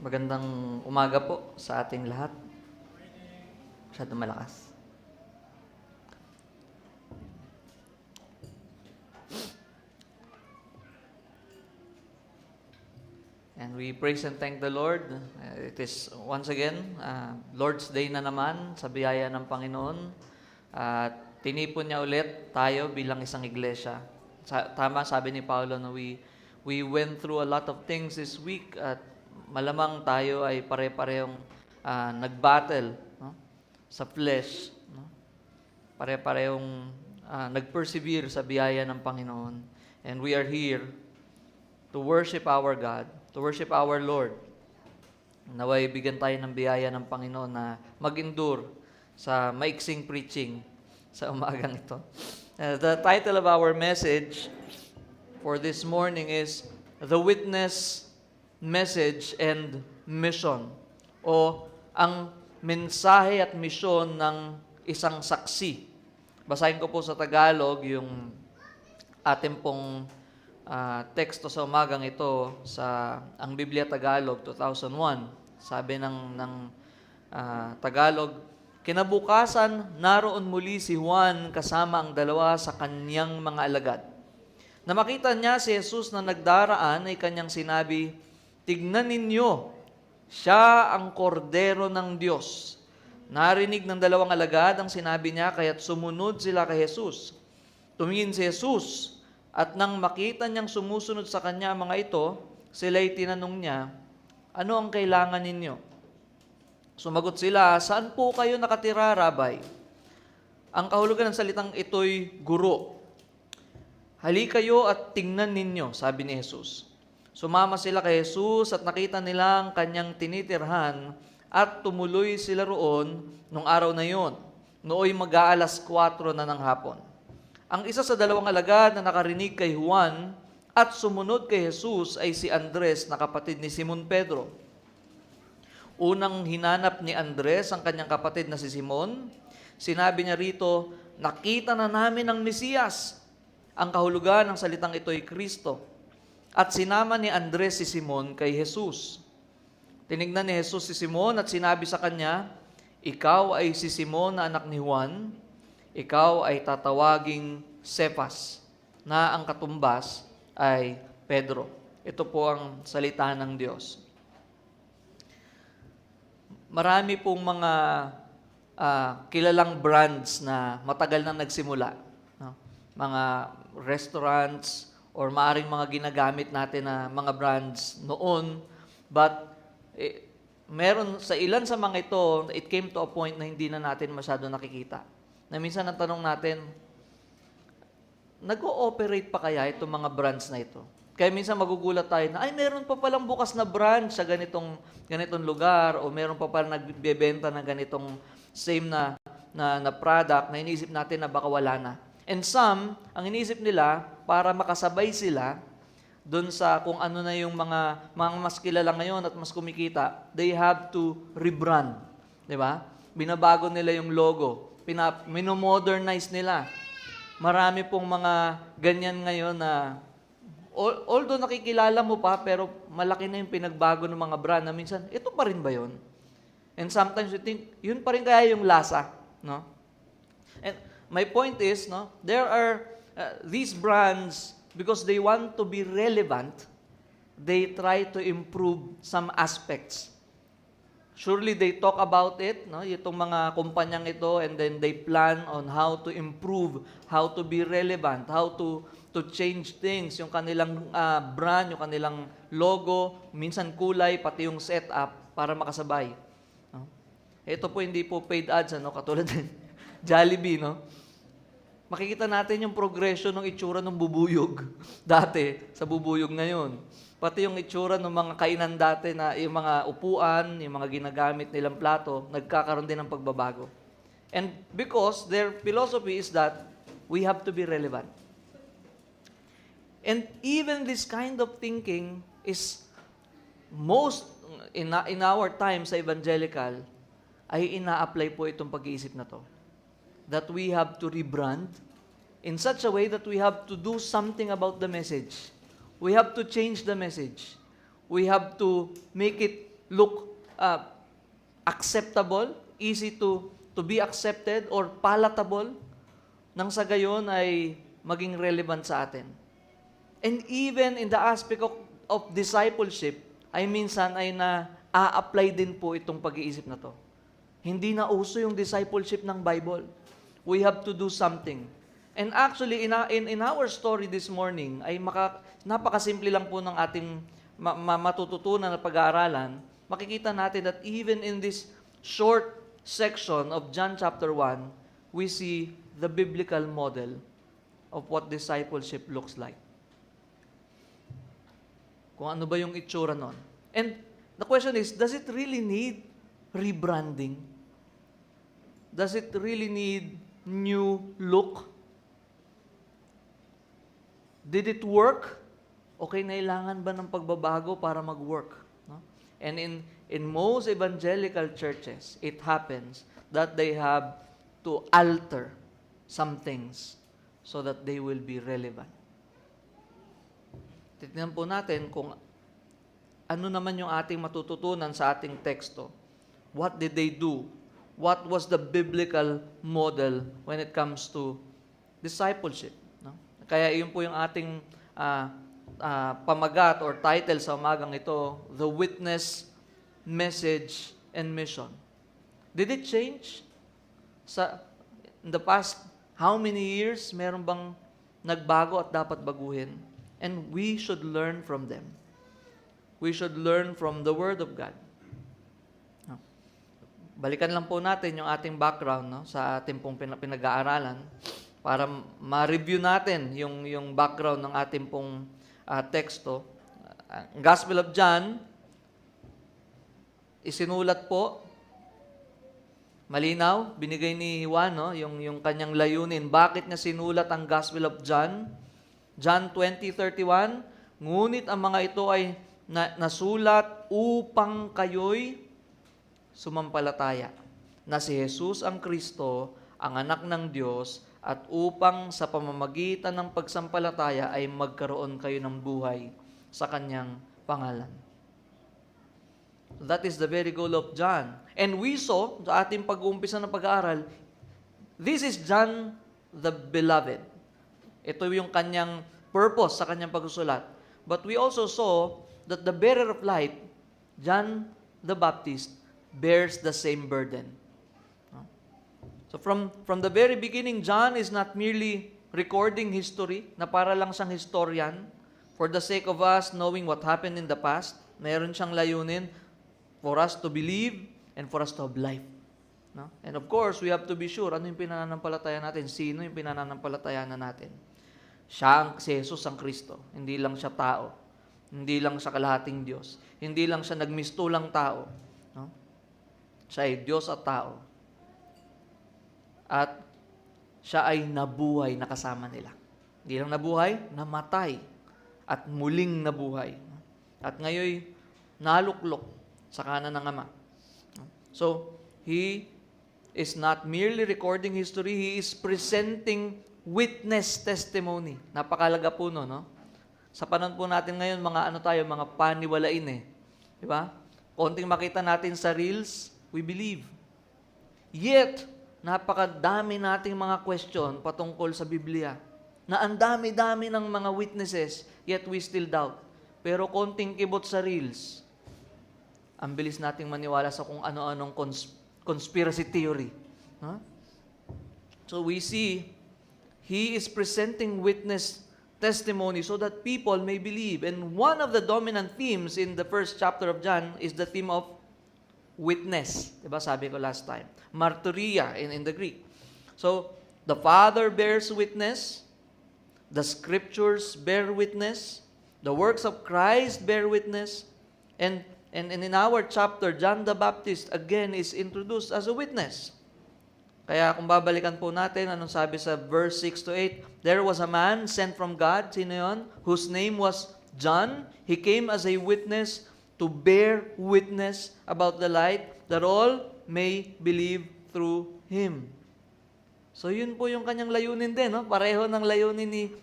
Magandang umaga po sa ating lahat. Masyadong malakas. And we praise and thank the Lord. It is once again, Lord's Day na naman sa biyaya ng Panginoon. At tinipon niya ulit tayo bilang isang iglesia. Tama sabi ni Paulo na we went through a lot of things this week at malamang tayo ay pare-parehong nag-battle, no? Sa flesh. No? Pare-parehong nag-persevere sa biyaya ng Panginoon. And we are here to worship our God, to worship our Lord. Naway bigyan tayo ng biyaya ng Panginoon na mag-endure sa maiksing preaching sa umagang ito. The title of our message for this morning is The Witness, Message, and Mission, o ang mensahe at misyon ng isang saksi. Basahin ko po sa Tagalog yung ating pong teksto sa umagang ito sa ang Biblia Tagalog 2001. Sabi ng Tagalog, kinabukasan naroon muli si Juan kasama ang dalawa sa kanyang mga alagad. Na makita niya si Jesus na nagdaraan ay kanyang sinabi, "Tignan ninyo, siya ang kordero ng Diyos." Narinig ng dalawang alagad ang sinabi niya, kaya't sumunod sila kay Jesus. Tumingin si Jesus, at nang makita niyang sumusunod sa kanya mga ito, sila'y tinanong niya, "Ano ang kailangan ninyo?" Sumagot sila, "Saan po kayo nakatira, Rabay?" Ang kahulugan ng salitang ito'y guro. "Halika kayo at tingnan ninyo," sabi ni Jesus. Sumama sila kay Jesus at nakita nila ang kanyang tinitirhan at tumuloy sila roon nung araw na yon. Nooy mag-aalas 4 na ng hapon. Ang isa sa dalawang alagad na nakarinig kay Juan at sumunod kay Jesus ay si Andres na kapatid ni Simon Pedro. Unang hinanap ni Andres ang kanyang kapatid na si Simon. Sinabi niya rito, "Nakita na namin ang Mesiyas." Ang kahulugan ng salitang ito ay Kristo. At sinama ni Andres si Simon kay Jesus. Tinignan ni Jesus si Simon at sinabi sa kanya, "Ikaw ay si Simon na anak ni Juan. Ikaw ay tatawaging Cephas, na ang katumbas ay Pedro." Ito po ang salita ng Diyos. Marami pong mga kilalang brands na matagal na nagsimula. No? Mga restaurants or maaring mga ginagamit natin na mga brands noon. But meron sa ilan sa mga ito, it came to a point na hindi na natin masyado nakikita. Na minsan ang tanong natin, nag-ooperate pa kaya itong mga brands na ito? Kaya minsan magugulat tayo na, ay meron pa palang bukas na branch sa ganitong lugar o meron pa palang nagbebenta ng ganitong same na product na iniisip natin na baka wala na. And some, ang iniisip nila, para makasabay sila doon sa kung ano na yung mga mas kilala ngayon at mas kumikita, they have to rebrand. Di ba? Binabago nila yung logo. Minomodernize nila. Marami pong mga ganyan ngayon na although nakikilala mo pa, pero malaki na yung pinagbago ng mga brand na minsan, ito pa rin ba yun? And sometimes you think, yun pa rin kaya yung lasa. No? And my point is, no, there are these brands, because they want to be relevant, they try to improve some aspects. Surely they talk about it, no? Itong mga kumpanyang ito, and then they plan on how to improve, how to be relevant, how to change things, yung kanilang brand, yung kanilang logo, minsan kulay, pati yung setup para makasabay. No? Ito po hindi po paid ads, katulad ng Jollibee, no? Makikita natin yung progression ng itsura ng bubuyog dati sa bubuyog ngayon. Pati yung itsura ng mga kainan dati na yung mga upuan, yung mga ginagamit nilang plato, nagkakaroon din ng pagbabago. And because their philosophy is that we have to be relevant. And even this kind of thinking is most, in our time sa evangelical, ay ina-apply po itong pag-iisip na to. That we have to rebrand in such a way that we have to do something about the message. We have to change the message. We have to make it look acceptable, easy to be accepted or palatable, nang sa gayon ay maging relevant sa atin. And even in the aspect of discipleship, ay minsan ay na-apply din po itong pag-iisip na to. Hindi na uso yung discipleship ng Bible. We have to do something. And actually, in our story this morning, ay napakasimple lang po ng ating matututunan na pag-aaralan. Makikita natin that even in this short section of John chapter 1, we see the biblical model of what discipleship looks like. Kung ano ba yung itsura nun. And the question is, does it really need rebranding? Does it really need new look? Did it work? O kailangan ba ng pagbabago para mag-work? No? And in most evangelical churches, it happens that they have to alter some things so that they will be relevant. Tignan po natin kung ano naman yung ating matututunan sa ating teksto. What did they do? What was the biblical model when it comes to discipleship? No? Kaya yun po yung ating pamagat or title sa umagang ito, The Witness, Message, and Mission. Did it change? In the past, how many years meron bang nagbago at dapat baguhin? And we should learn from them. We should learn from the Word of God. Balikan lang po natin yung ating background, no, sa ating pong pinag-aaralan para ma-review natin yung background ng ating pong teksto. Ang Gospel of John, isinulat po, malinaw, binigay ni Juan, no, yung kanyang layunin. Bakit niya sinulat ang Gospel of John? John 20:31, ngunit ang mga ito ay nasulat upang kayo'y sumampalataya na si Jesus ang Kristo, ang anak ng Diyos, at upang sa pamamagitan ng pagsampalataya ay magkaroon kayo ng buhay sa kanyang pangalan. That is the very goal of John. And we saw, sa ating pag-uumpisa ng pag-aaral, this is John the Beloved. Ito yung kanyang purpose sa kanyang pagsusulat. But we also saw that the bearer of light, John the Baptist, bears the same burden. So from the very beginning, John is not merely recording history, na para lang siyang historian, for the sake of us knowing what happened in the past. Meron siyang layunin for us to believe and for us to have life. No? And of course, we have to be sure, ano yung pinananampalataya natin? Sino yung pinananampalataya na natin? Siya si Jesus ang Kristo. Hindi lang siya tao. Hindi lang siya kalahating Diyos. Hindi lang siya nagmistulang tao. No? Siya ay Diyos at tao. At siya ay nabuhay na kasama nila. Hindi lang nabuhay, namatay. At muling nabuhay. At ngayon, naluklok sa kanan ng Ama. So, He is not merely recording history, He is presenting witness testimony. Napakalaga po no? Sa panahon po natin ngayon, mga paniwalain eh. Di ba? Konting makita natin sa reels, we believe. Yet, napakadami nating mga question patungkol sa Biblia. Na ang dami-dami ng mga witnesses, yet we still doubt. Pero konting kibot sa reels, ang bilis nating maniwala sa kung ano-anong conspiracy theory. Huh? So we see, He is presenting witness testimony so that people may believe. And one of the dominant themes in the first chapter of John is the theme of witness. Diba sabi ko last time? Martyria in the Greek. So, the Father bears witness, the Scriptures bear witness, the works of Christ bear witness, and in our chapter, John the Baptist again is introduced as a witness. Kaya kung babalikan po natin, anong sabi sa verse 6 to 8, there was a man sent from God, sino yun? Whose name was John. He came as a witness to bear witness about the light, that all may believe through him. So yun po yung kanyang layunin din, no? Pareho ng layunin ni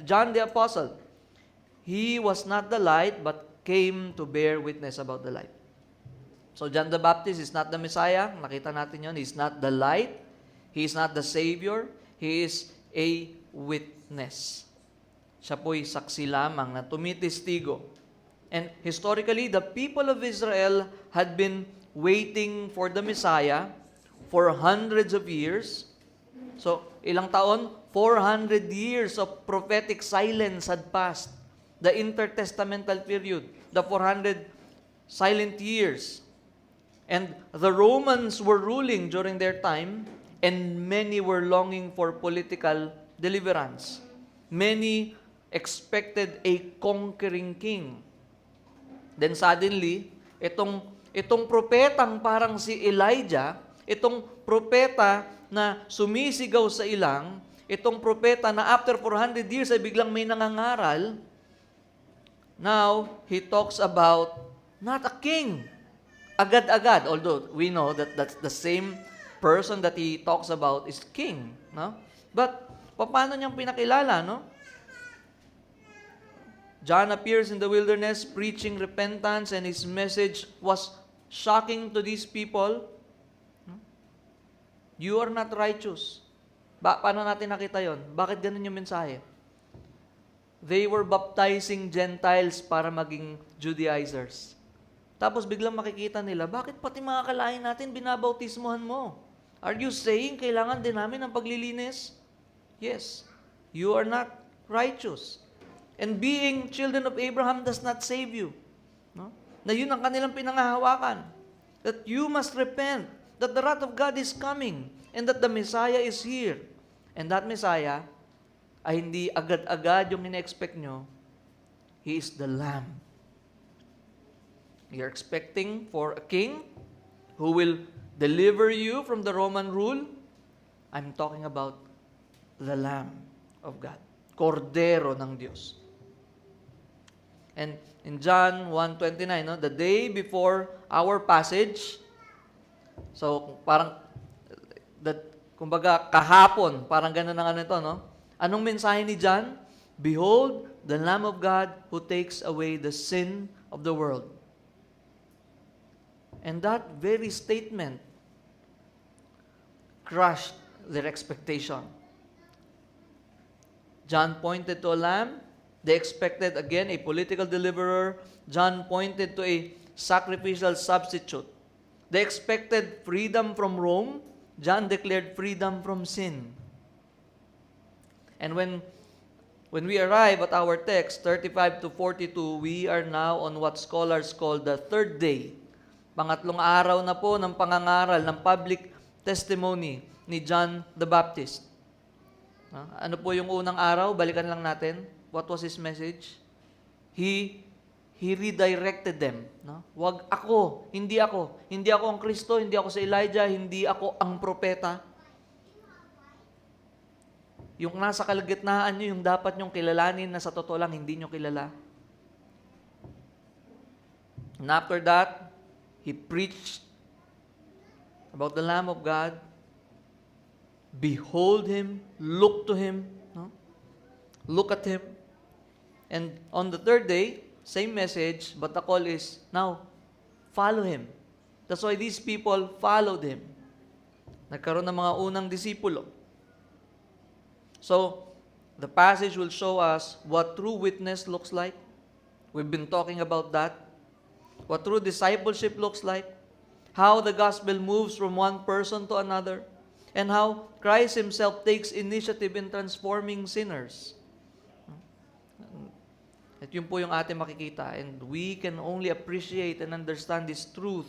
John the Apostle. He was not the light, but came to bear witness about the light. So John the Baptist is not the Messiah. Nakita natin yon. He's not the light. He is not the Savior. He is a witness. Siya po'y saksi lamang na tumitestigo. And historically, the people of Israel had been waiting for the Messiah for hundreds of years. So, ilang taon? 400 years of prophetic silence had passed. The intertestamental period, the 400 silent years. And the Romans were ruling during their time, and many were longing for political deliverance. Many expected a conquering king. Then suddenly, itong propetang parang si Elijah, itong propeta na sumisigaw sa ilang, itong propeta na after 400 years ay biglang may nangangaral, now, he talks about not a king. Agad-agad, although we know that that's the same person that he talks about is king. No? But, paano niyang pinakilala, no? John appears in the wilderness preaching repentance, and his message was shocking to these people. You are not righteous. Paano natin nakita yon? Bakit ganun yung mensahe? They were baptizing Gentiles para maging Judaizers. Tapos biglang makikita nila, bakit pati mga kalahin natin binabautismohan mo? Are you saying kailangan din namin ng paglilinis? Yes. You are not righteous. And being children of Abraham does not save you. No? Na yun ang kanilang pinangahawakan. That you must repent. That the wrath of God is coming. And that the Messiah is here. And that Messiah ay hindi agad-agad yung ina-expect nyo. He is the Lamb. You're expecting for a king who will deliver you from the Roman rule. I'm talking about the Lamb of God. Kordero ng Diyos. And in John 1:29, no, the day before our passage, so parang, kumbaga kahapon, parang gano'n ang ano ito, no? Anong mensahe ni John? Behold, the Lamb of God who takes away the sin of the world. And that very statement crushed their expectation. John pointed to a lamb. They expected, again, a political deliverer. John pointed to a sacrificial substitute. They expected freedom from Rome. John declared freedom from sin. And when we arrive at our text, 35 to 42, we are now on what scholars call the third day. Pangatlong araw na po ng pangangaral, ng public testimony ni John the Baptist. Ano po yung unang araw? Balikan lang natin. What was his message? He redirected them. No? Wag ako, hindi ako. Hindi ako ang Kristo, hindi ako si Elijah, hindi ako ang propeta. Yung nasa kalagitnaan nyo, yung dapat nyong kilalanin na sa totoo lang, hindi nyo kilala. And after that, he preached about the Lamb of God. Behold Him, look to Him, no? Look at Him. And on the third day, same message, but the call is, now, follow Him. That's why these people followed Him. Nagkaroon ng mga unang disipulo. So, the passage will show us what true witness looks like. We've been talking about that. What true discipleship looks like. How the gospel moves from one person to another. And how Christ Himself takes initiative in transforming sinners. At yun po yung ating makikita. And we can only appreciate and understand this truth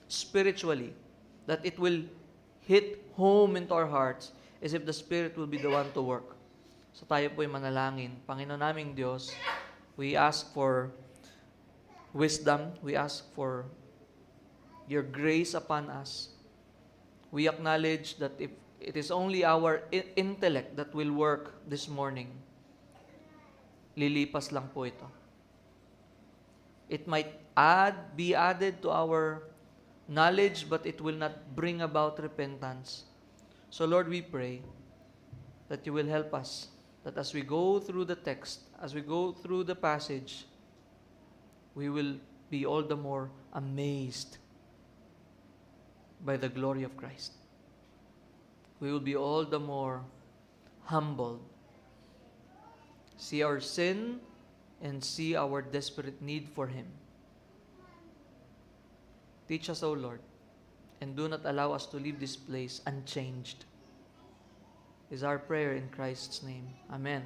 spiritually. That it will hit home into our hearts as if the Spirit will be the one to work. So tayo po'y manalangin. Panginoon naming Diyos, we ask for wisdom. We ask for your grace upon us. We acknowledge that if it is only our intellect that will work this morning, lilipas lang po ito. It might be added to our knowledge, but it will not bring about repentance. So Lord, we pray that you will help us, that as we go through the text, as we go through the passage, we will be all the more amazed by the glory of Christ. We will be all the more humbled. See our sin and see our desperate need for Him. Teach us, O Lord, and do not allow us to leave this place unchanged. Is our prayer in Christ's name. Amen.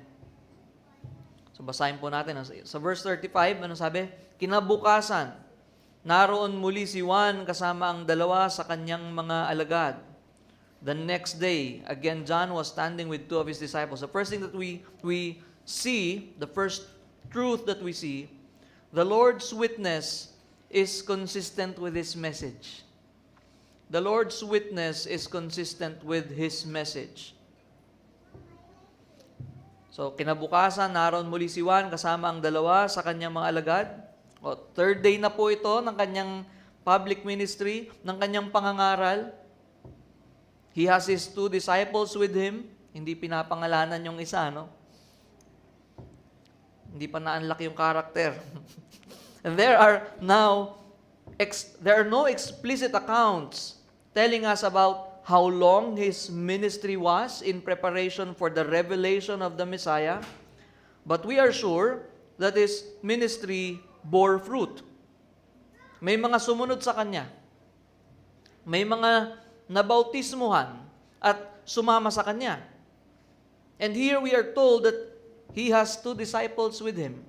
So basahin po natin. Sa verse 35, ano sabi? Kinabukasan, naroon muli si Juan kasama ang dalawa sa kanyang mga alagad. The next day, again, John was standing with two of his disciples. The first thing that we see, the first truth that we see, the Lord's witness is consistent with His message. The Lord's witness is consistent with His message. So, kinabukasan, naroon muli si Juan kasama ang dalawa sa kanyang mga alagad. Third day na po ito ng kanyang public ministry, ng kanyang pangangaral. He has his two disciples with him. Hindi pinapangalanan yung isa, no? Hindi pa na-unlock yung karakter. And there are no explicit accounts telling us about how long his ministry was in preparation for the revelation of the Messiah. But we are sure that his ministry bore fruit. May mga sumunod sa kanya. May mga nabautismuhan at sumama sa kanya. And here we are told that he has two disciples with him.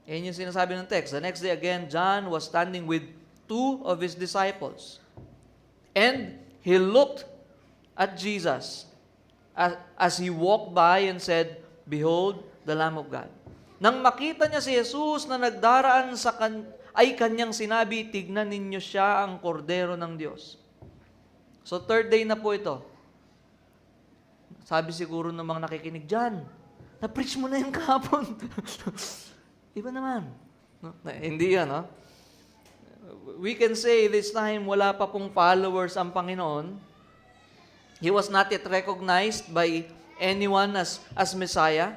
Yan yung sinasabi ng text. The next day again, John was standing with two of his disciples. And he looked at Jesus as he walked by and said, "Behold, the Lamb of God." Nang makita niya si Jesus na nagdaraan ay kanyang sinabi, "Tignan ninyo siya, ang kordero ng Diyos." So third day na po ito. Sabi siguro ng mga nakikinig dyan, na-preach mo na yung kahapon. Iba naman. No? Hindi yan, no? We can say this time, wala pa pong followers ang Panginoon. He was not yet recognized by anyone as Messiah.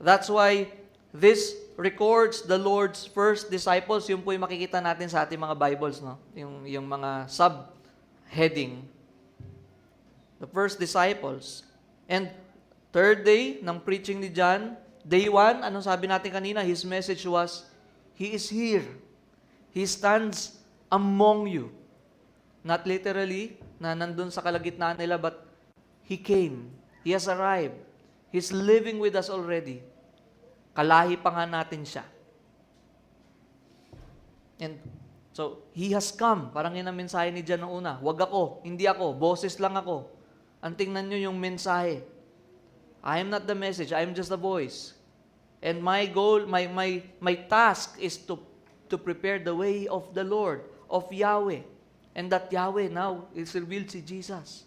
That's why this records the Lord's first disciples. Yung po yung makikita natin sa ating mga Bibles, no? Yung mga subheading. The first disciples. And third day ng preaching ni John, day 1, anong sabi natin kanina? His message was, He is here. He stands among you. Not literally, na nandun sa kalagitnaan nila, but He came. He has arrived. He's living with us already. Kalahi pa nga natin siya. And so, He has come. Parang yun ang mensahe ni John noong una. Wag ako, hindi ako, boses lang ako. Ang tingnan nyo yung mensahe. I am not the message, I am just the voice. And my goal, my task is to prepare the way of the Lord, of Yahweh. And that Yahweh now is revealed si Jesus.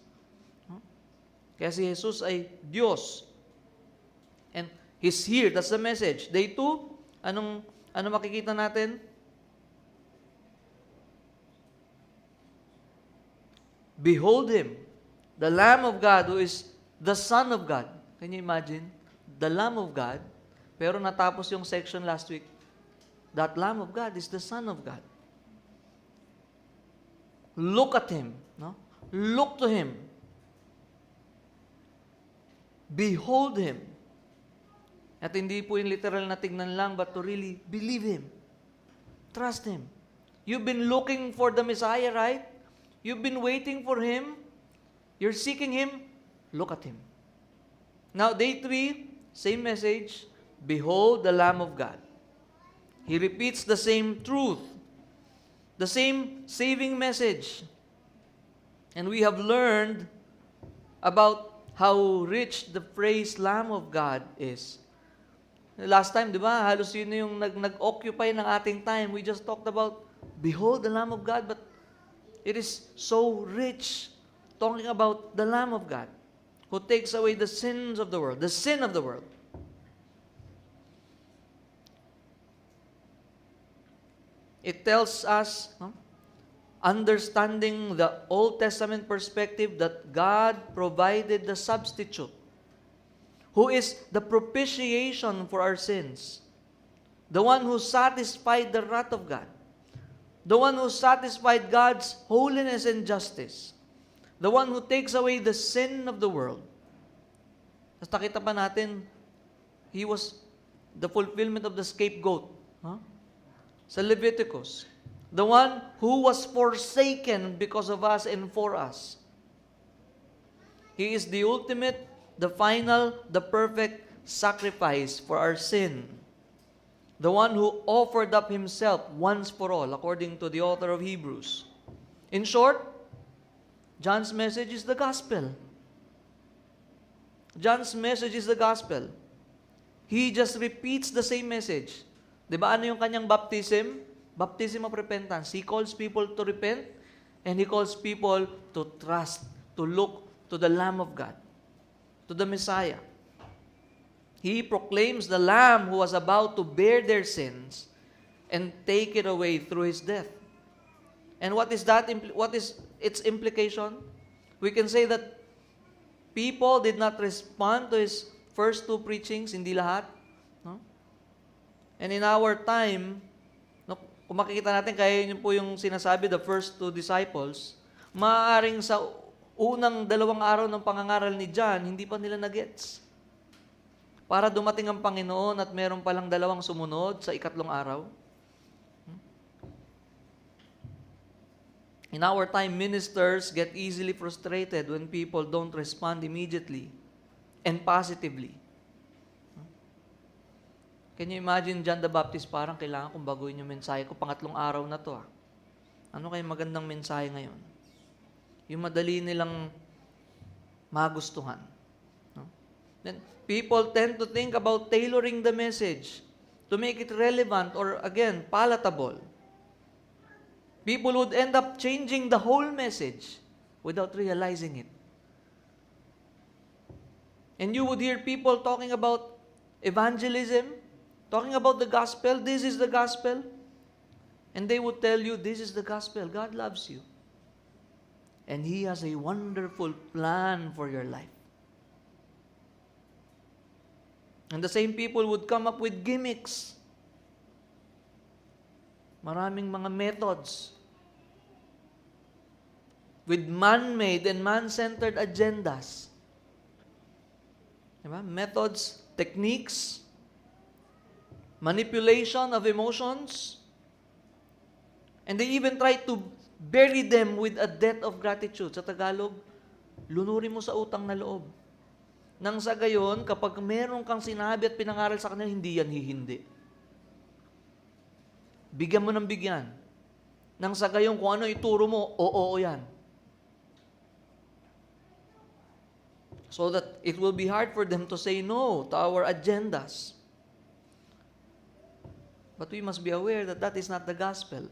Kaya si Jesus ay Diyos. And He's here, that's the message. Day 2, ano makikita natin? Behold Him, the Lamb of God who is the Son of God. Can you imagine? The Lamb of God. Pero natapos yung section last week. That Lamb of God is the Son of God. Look at Him. No? Look to Him. Behold Him. At hindi po yung literal na tignan lang, but to really believe Him. Trust Him. You've been looking for the Messiah, right? You've been waiting for Him. You're seeking Him. Look at Him. Now, day 3, same message. Behold the Lamb of God. He repeats the same truth, the same saving message. And we have learned about how rich the phrase Lamb of God is. Last time, di ba, halos yun yung nag-occupy ng ating time. We just talked about, behold the Lamb of God, but it is so rich talking about the Lamb of God who takes away the sins of the world, the sin of the world. It tells us, understanding the Old Testament perspective, that God provided the substitute, who is the propitiation for our sins. the one who satisfied the wrath of God, the one who satisfied God's holiness and justice, the one who takes away the sin of the world. Tapos nakita pa natin, He was the fulfillment of the scapegoat. Sa Leviticus. The one who was forsaken because of us and for us. He is the ultimate, the final, the perfect sacrifice for our sin. The one who offered up Himself once for all, according to the author of Hebrews. In short, John's message is the gospel. John's message is the gospel. He just repeats the same message. Diba ano yung kanyang baptism? Baptism of repentance. He calls people to repent, and He calls people to trust, to look to the Lamb of God, to the Messiah. He proclaims the Lamb who was about to bear their sins and take it away through His death. And what is that? What is its implication? We can say that people did not respond to His first two preachings, hindi lahat. No? And in our time, no, kung makikita natin, kaya yun po yung sinasabi, the first two disciples, maaaring sa unang 2 araw ng pangangaral ni John, hindi pa nila na-gets. Para dumating ang Panginoon at meron palang 2 sumunod sa 3 araw. In our time, ministers get easily frustrated when people don't respond immediately and positively. Can you imagine John the Baptist, parang kailangan kong baguhin yung mensahe ko, 3 araw na to. Ano kaya magandang mensahe ngayon? Yung madali nilang magustuhan. Then, people tend to think about tailoring the message to make it relevant or, again, palatable. People would end up changing the whole message without realizing it. And you would hear people talking about evangelism, talking about the gospel. This is the gospel. And they would tell you, this is the gospel. God loves you. And He has a wonderful plan for your life. And the same people would come up with gimmicks. Maraming mga methods. With man-made and man-centered agendas. Diba? Methods, techniques, manipulation of emotions, and they even try to bury them with a debt of gratitude. Sa Tagalog, lunurin mo sa utang na loob. Nang sa gayon, kapag meron kang sinabi at pinangaral sa kanila, hindi yan hihindi. Bigyan mo ng bigyan. Nang sa gayon, kung ano ituro mo, oo yan. So that it will be hard for them to say no to our agendas. But we must be aware that that is not the gospel.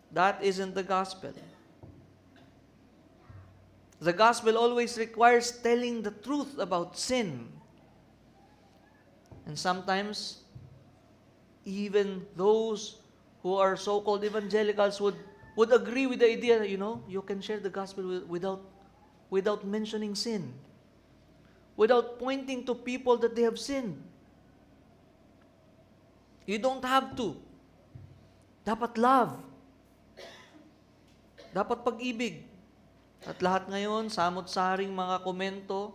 That isn't the gospel. The gospel always requires telling the truth about sin. And sometimes, even those who are so-called evangelicals would agree with the idea that, you can share the gospel without mentioning sin. Without pointing to people that they have sinned. You don't have to. Dapat love. Dapat pag-ibig. At lahat ngayon, samot-saring mga komento,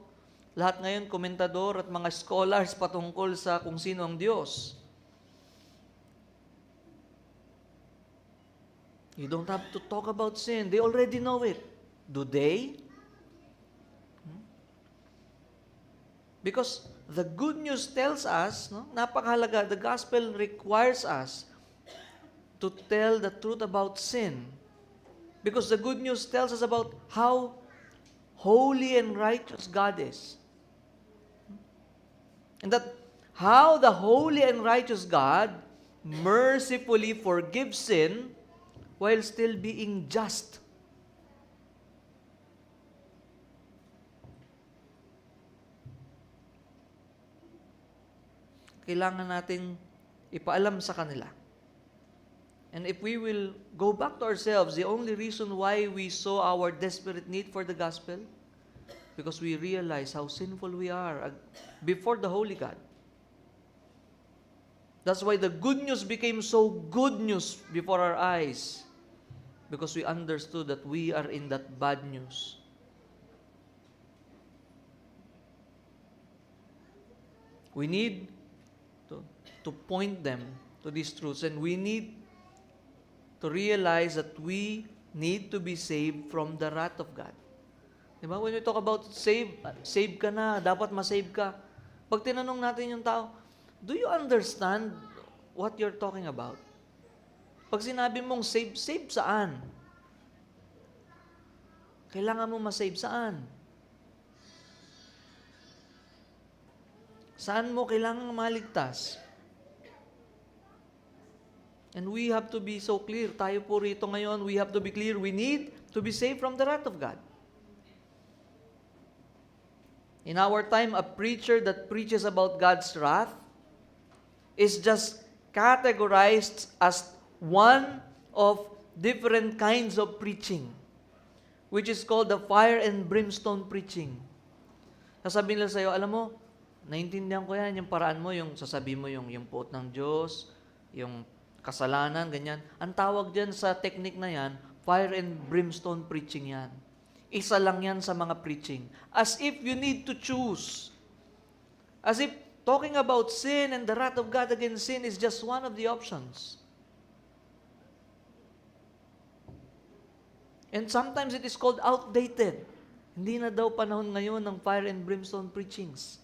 lahat ngayon komentador at mga scholars patungkol sa kung sino ang Diyos. You don't have to talk about sin. They already know it. Do they? Because the good news tells us, napakahalaga, the gospel requires us to tell the truth about sin. Because the good news tells us about how holy and righteous God is. And that how the holy and righteous God mercifully forgives sin while still being just. Kailangan nating ipaalam sa kanila. And if we will go back to ourselves, the only reason why we saw our desperate need for the gospel, because we realize how sinful we are before the Holy God. That's why the good news became so good news before our eyes. Because we understood that we are in that bad news. We need to point them to these truths, and we need to realize that we need to be saved from the wrath of God. Diba? When we talk about save ka na, dapat masave ka. Pag tinanong natin yung tao, do you understand what you're talking about? Pag sinabi mong save saan? Kailangan mo masave saan? Saan mo kailangan maligtas? And we have to be so clear. Tayo po rito ngayon, we have to be clear. We need to be saved from the wrath of God. In our time, a preacher that preaches about God's wrath is just categorized as one of different kinds of preaching, which is called the fire and brimstone preaching. Sasabihin nila sa'yo, alam mo, naintindihan ko yan, yung paraan mo, yung sasabihin mo yung puot ng Diyos, yung kasalanan, ganyan. Ang tawag dyan sa technique na yan, fire and brimstone preaching yan. Isa lang yan sa mga preaching. As if you need to choose. As if talking about sin and the wrath of God against sin is just one of the options. And sometimes it is called outdated. Hindi na daw panahon ngayon ng fire and brimstone preachings.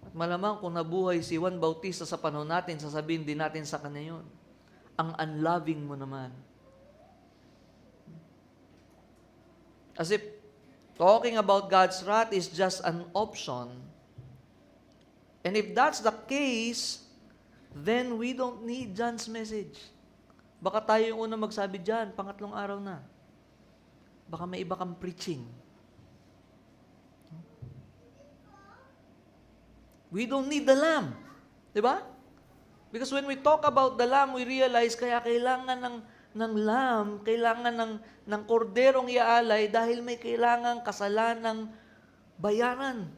At malamang kung nabuhay si Juan Bautista sa panahon natin, sasabihin din natin sa kanya yun. Ang unloving mo naman. As if talking about God's wrath is just an option. And if that's the case, then we don't need John's message. Baka tayo yung unang magsabi dyan, pangatlong araw na. Baka may iba kang preaching. We don't need the lamb. Diba? Because when we talk about the lamb, we realize kaya kailangan ng lamb, kailangan ng korderong iaalay dahil may kailangang kasalanang bayaran.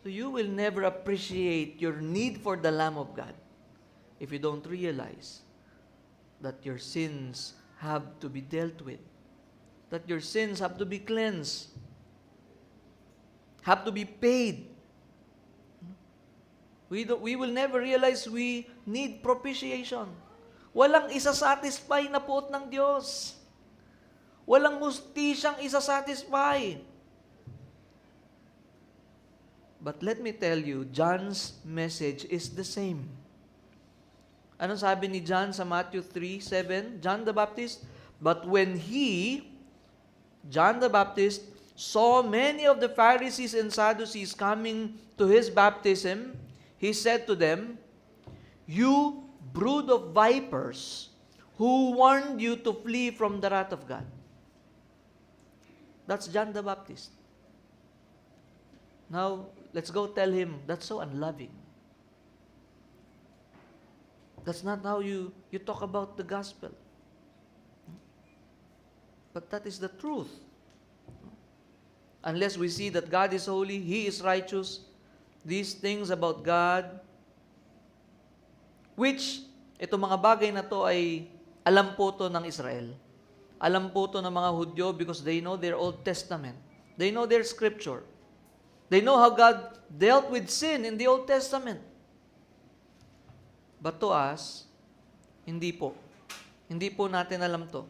So you will never appreciate your need for the Lamb of God if you don't realize that your sins have to be dealt with, that your sins have to be cleansed, have to be paid. We will never realize we need propitiation. Walang isa-satisfy na puot ng Diyos. Walang hustisyang isa-satisfy. But let me tell you, John's message is the same. Anong sabi ni John sa Matthew 3:7? John the Baptist, but when John the Baptist, saw many of the Pharisees and Sadducees coming to his baptism, he said to them, "You brood of vipers, who warned you to flee from the wrath of God?" That's John the Baptist. Now, let's go tell him, that's so unloving. That's not how you talk about the gospel. But that is the truth. Unless we see that God is holy, He is righteous, these things about God, which, itong mga bagay na to ay alam po to ng Israel. Alam po to ng mga Hudyo because they know their Old Testament. They know their Scripture. They know how God dealt with sin in the Old Testament. But to us, hindi po. Hindi po natin alam to.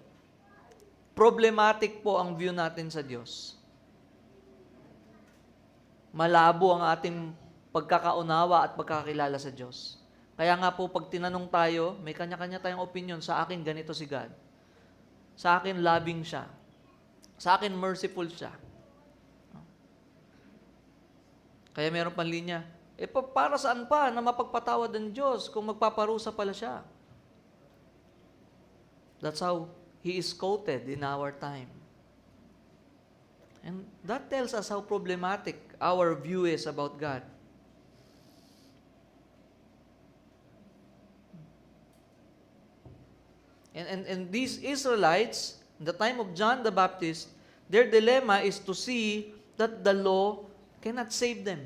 Problematic po ang view natin sa Diyos. Malabo ang ating pagkakaunawa at pagkakilala sa Diyos. Kaya nga po, pag tinanong tayo, may kanya-kanya tayong opinion. Sa akin, ganito si God. Sa akin, loving siya. Sa akin, merciful siya. Kaya meron pang linya, para saan pa na mapagpatawad ng Diyos kung magpaparusa pala siya? That's how He is quoted in our time. And that tells us how problematic our view is about God. And these Israelites, in the time of John the Baptist, their dilemma is to see that the law cannot save them.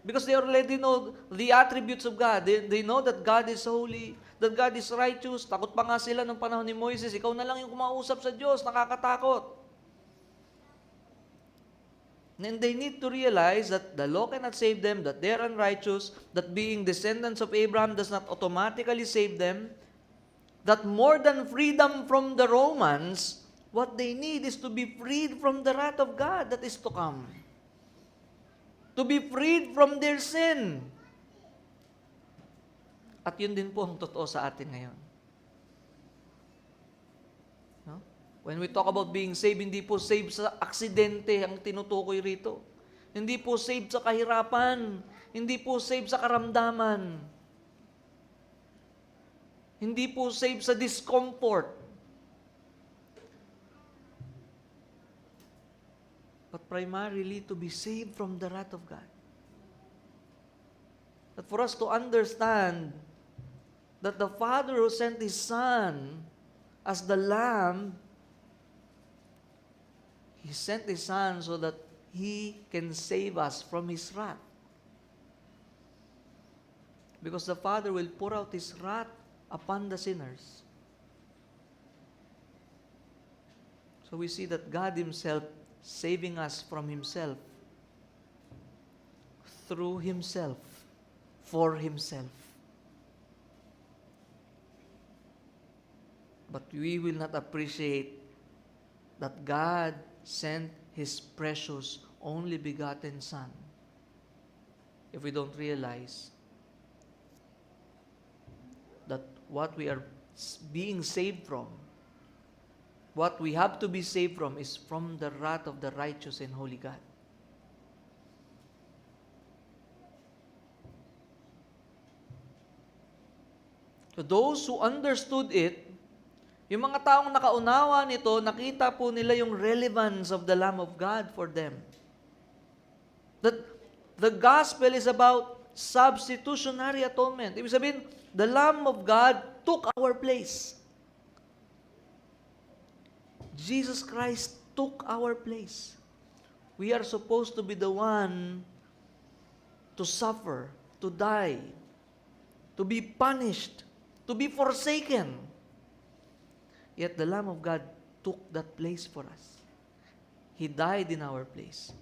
Because they already know the attributes of God. They know that God is holy, that God is righteous. Takot pa nga sila nung panahon ni Moises. Ikaw na lang yung kumausap sa Diyos. Nakakatakot. And they need to realize that the law cannot save them, that they are unrighteous, that being descendants of Abraham does not automatically save them, that more than freedom from the Romans, what they need is to be freed from the wrath of God that is to come. To be freed from their sin. At yun din po ang totoo sa atin ngayon. No? When we talk about being saved, hindi po saved sa aksidente ang tinutukoy rito. Hindi po saved sa kahirapan. Hindi po saved sa karamdaman. Hindi po saved sa discomfort. But primarily to be saved from the wrath of God. That for us to understand that the Father who sent His Son as the Lamb, He sent His Son so that He can save us from His wrath. Because the Father will pour out His wrath upon the sinners. So we see that God Himself saving us from Himself, through Himself, for Himself. But we will not appreciate that God sent His precious, only begotten Son if we don't realize that what we are being saved from, what we have to be saved from, is from the wrath of the righteous and holy God. So those who understood it, yung mga taong nakaunawa nito, nakita po nila yung relevance of the Lamb of God for them. That the gospel is about substitutionary atonement. Ibig sabihin, the Lamb of God took our place. Jesus Christ took our place. We are supposed to be the one to suffer, to die, to be punished, to be forsaken. Yet the Lamb of God took that place for us. He died in our place.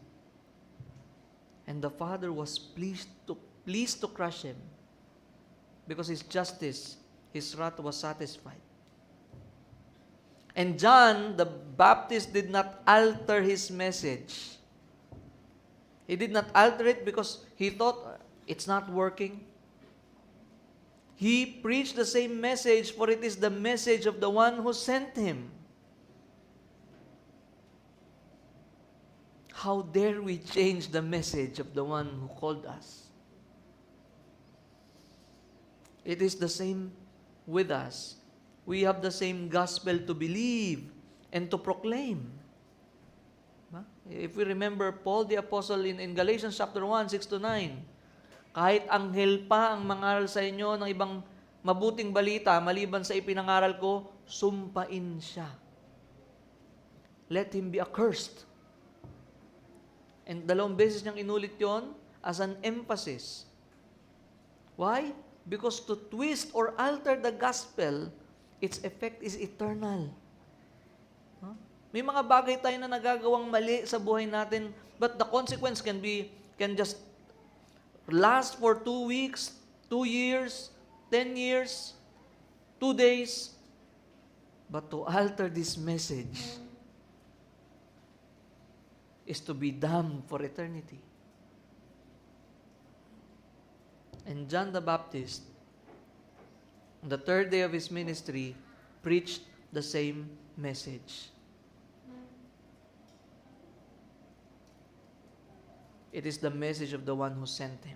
And the Father was pleased to crush Him because His justice, His wrath was satisfied. And John the Baptist did not alter his message. He did not alter it because he thought it's not working. He preached the same message, for it is the message of the one who sent him. How dare we change the message of the one who called us? It is the same with us. We have the same gospel to believe and to proclaim. If we remember Paul the Apostle in Galatians chapter 1, 6-9, kahit anghel pa ang mangaral sa inyo ng ibang mabuting balita, maliban sa ipinangaral ko, sumpain siya. Let him be accursed. And 2 beses niyang inulit yon as an emphasis. Why? Because to twist or alter the gospel, its effect is eternal. May mga bagay tayo na nagagawang mali sa buhay natin, but the consequence can just last for 2 weeks, 2 years, 10 years, 2 days. But to alter this message is to be damned for eternity. And John the Baptist, on the 3rd day of his ministry, preached the same message. It is the message of the one who sent him.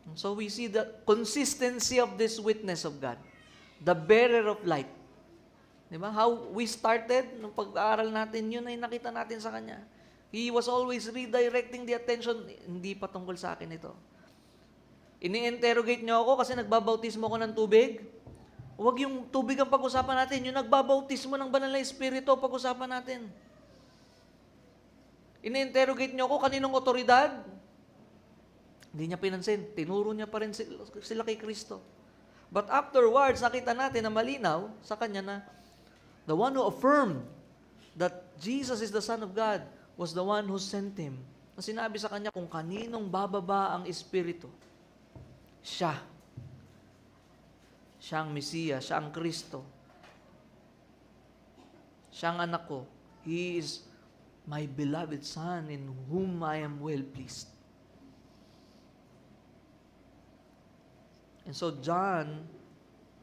And so we see the consistency of this witness of God, the bearer of light. Diba? How we started, nung pag-aaral natin, yun ay nakita natin sa kanya. He was always redirecting the attention, hindi pa tungkol sa akin ito. Ini-interrogate niyo ako kasi nagbabautismo ko ng tubig. Huwag yung tubig ang pag-usapan natin. Yung nagbabautismo ng banal na Espiritu, pag-usapan natin. Ini-interrogate niyo ako kaninong otoridad. Hindi niya pinansin. Tinuro niya pa rin sila kay Kristo. But afterwards, nakita natin na malinaw sa kanya na the one who affirmed that Jesus is the Son of God was the one who sent him. Na sinabi sa kanya kung kaninong bababa ang Espiritu, siya. Siya ang Mesiya, siya ang Kristo. Siya ang anak ko. He is my beloved Son in whom I am well pleased. And so John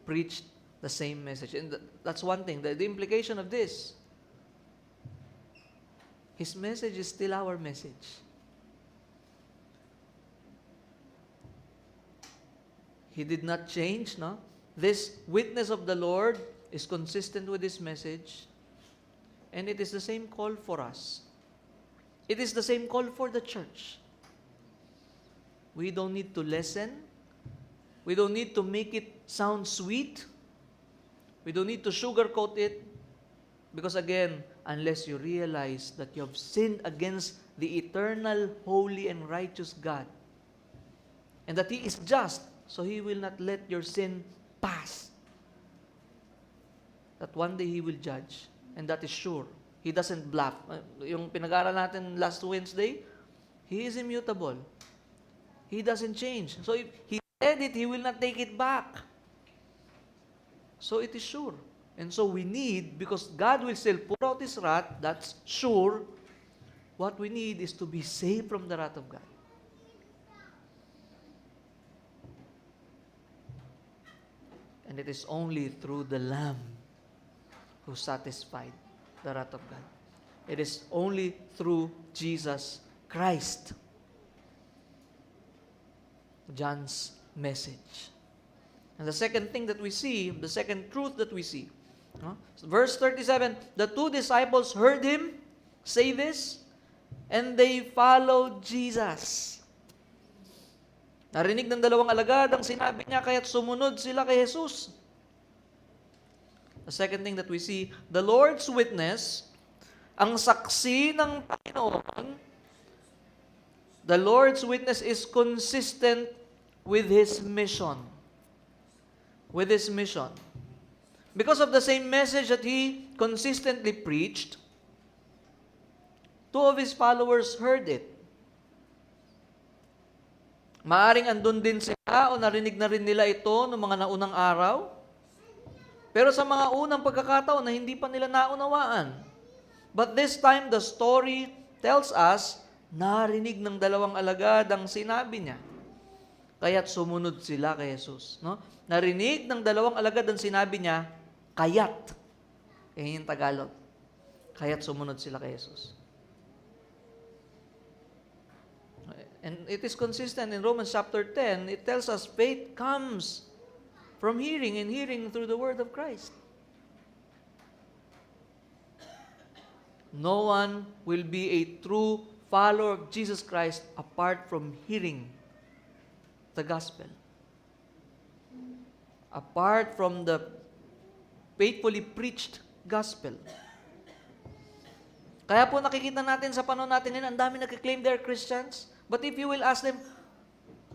preached the same message. And that's one thing. The implication of this, his message is still our message. He did not change, no? This witness of the Lord is consistent with his message. And it is the same call for us. It is the same call for the church. We don't need to lessen. We don't need to make it sound sweet. We don't need to sugarcoat it. Because again, unless you realize that you have sinned against the eternal, holy, and righteous God, and that He is just, so He will not let your sin pass. That one day He will judge. And that is sure. He doesn't bluff. Yung pinag-aaral natin last Wednesday, He is immutable. He doesn't change. So if He said it, He will not take it back. So it is sure. And so we need, because God will still pour out His wrath, that's sure, what we need is to be saved from the wrath of God. And it is only through the Lamb who satisfied the wrath of God. It is only through Jesus Christ. John's message. And the second thing that we see, the second truth that we see, verse 37, the two disciples heard him say this, and they followed Jesus. Narinig ng dalawang alagad ang sinabi niya, kaya't sumunod sila kay Jesus. The second thing that we see, the Lord's witness, ang saksi ng Panginoon, the Lord's witness is consistent with His mission. With His mission. Because of the same message that He consistently preached, two of His followers heard it. Maaring andun din sila o narinig na rin nila ito noong mga naunang araw. Pero sa mga unang pagkakataon na hindi pa nila naunawaan. But this time, the story tells us, narinig ng dalawang alagad ang sinabi niya. Kaya't sumunod sila kay Jesus. No? Narinig ng dalawang alagad ang sinabi niya, kaya't. Yan yung Tagalog. Kaya't sumunod sila kay Jesus. And it is consistent in Romans chapter 10. It tells us faith comes from hearing, and hearing through the word of Christ. No one will be a true follower of Jesus Christ apart from hearing the gospel. Apart from the faithfully preached gospel. Kaya po nakikita natin sa panahon natin ngayon, ang dami nagkiklaim they're Christians. But if you will ask them,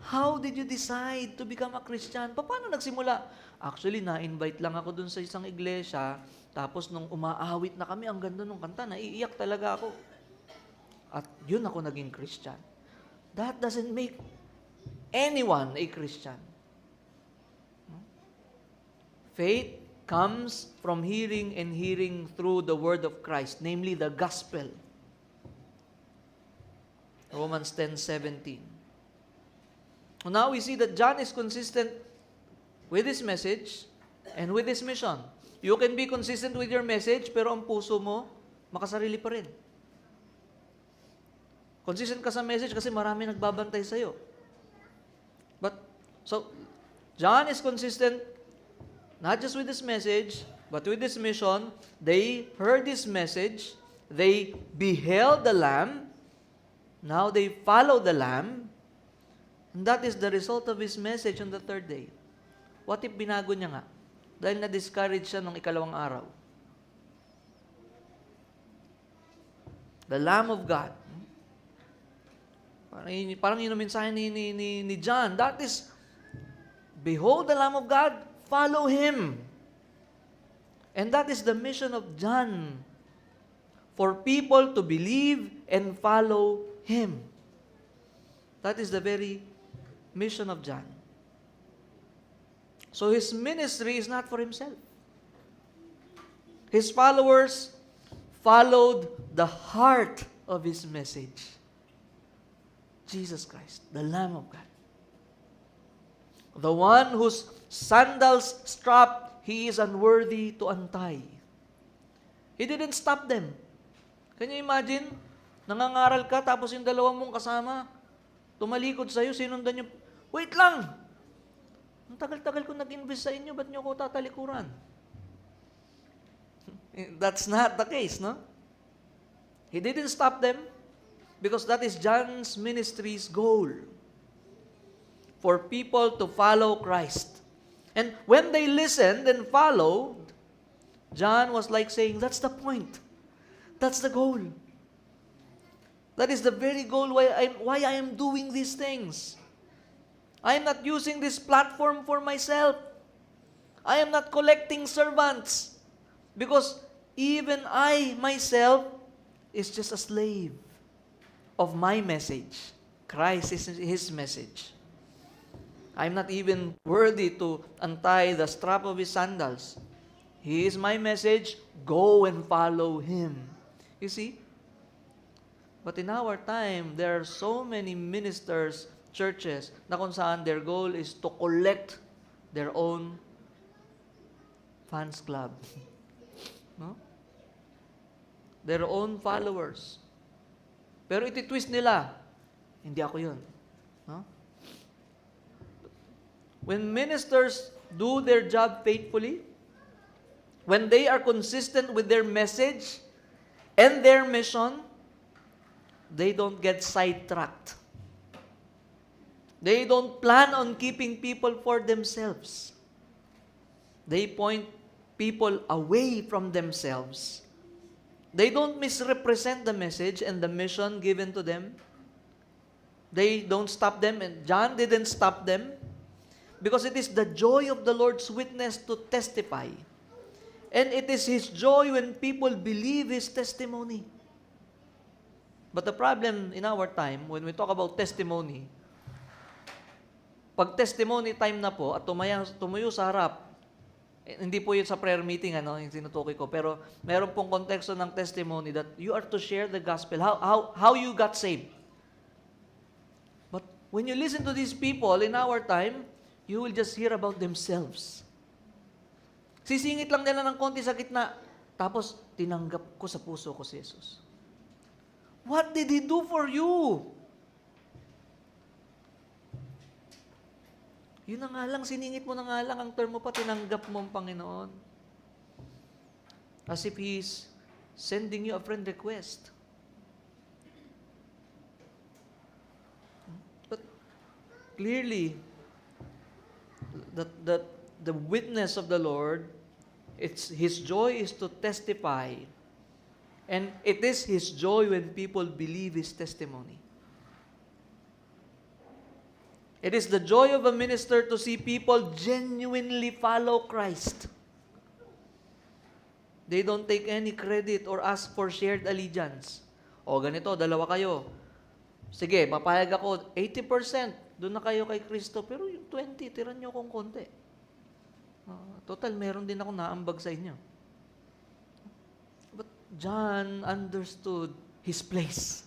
how did you decide to become a Christian? Paano nagsimula? Actually, na-invite lang ako dun sa isang iglesia, tapos nung umaawit na kami, ang ganda nung kanta, naiiyak talaga ako. At yun ako naging Christian. That doesn't make anyone a Christian. Faith comes from hearing, and hearing through the word of Christ, namely the gospel. Romans 10:17. Now we see that John is consistent with his message and with his mission. You can be consistent with your message, pero ang puso mo, makasarili pa rin. Consistent ka sa message kasi marami nagbabantay sa'yo. So, John is consistent not just with his message, but with his mission. They heard his message. They beheld the Lamb. Now they follow the Lamb. And that is the result of his message on the third day. What if binago niya nga? Dahil na-discourage siya nung ikalawang araw. The Lamb of God. Parang yun ang mensahe ni John. That is, behold the Lamb of God, follow Him. And that is the mission of John. For people to believe and follow Him. That is the very mission of John. So his ministry is not for himself. His followers followed the heart of his message. Jesus Christ, the Lamb of God. The one whose sandals strap he is unworthy to untie. He didn't stop them. Can you imagine? Nangangaral ka, tapos yung dalawang mong kasama, tumalikod sa'yo, sinundan nyo, wait lang! Ang tagal-tagal ko nag-invest sa inyo, ba't nyo ako tatalikuran? That's not the case, no? He didn't stop them because that is John's ministry's goal. For people to follow Christ. And when they listened and followed, John was like saying, that's the point. That's the goal. That is the very goal why I am doing these things. I am not using this platform for myself. I am not collecting servants. Because even I, myself, is just a slave of my message. Christ is His message. I'm not even worthy to untie the strap of His sandals. He is my message. Go and follow Him. You see? But in our time, there are so many ministers, churches, na kung saan their goal is to collect their own fans club. No? Their own followers. Pero iti-twist nila, hindi ako yun. No? When ministers do their job faithfully, when they are consistent with their message and their mission, they don't get sidetracked. They don't plan on keeping people for themselves. They point people away from themselves. They don't misrepresent the message and the mission given to them. They don't stop them, and John didn't stop them because it is the joy of the Lord's witness to testify. And it is His joy when people believe His testimony. But the problem in our time, when we talk about testimony, pag testimony time na po at tumuyo sa harap, hindi po yun sa prayer meeting, yung tinutukoy ko, pero meron pong konteksto ng testimony that you are to share the gospel, how you got saved. But when you listen to these people in our time, you will just hear about themselves. Sisingit lang nila ng konti sa gitna, tapos tinanggap ko sa puso ko si Jesus. What did He do for you? Yun na nga lang, siningit mo na nga lang, ang term mo pa, tinanggap mo ang Panginoon. As if He's sending you a friend request. But clearly, the witness of the Lord, His joy is to testify. And it is His joy when people believe His testimony. It is the joy of a minister to see people genuinely follow Christ. They don't take any credit or ask for shared allegiance. O ganito, dalawa kayo. Sige, papayag ako, 80%, doon na kayo kay Kristo, pero yung 20, tiran nyo akong konti. Total, meron din ako naambag sa inyo. But John understood his place.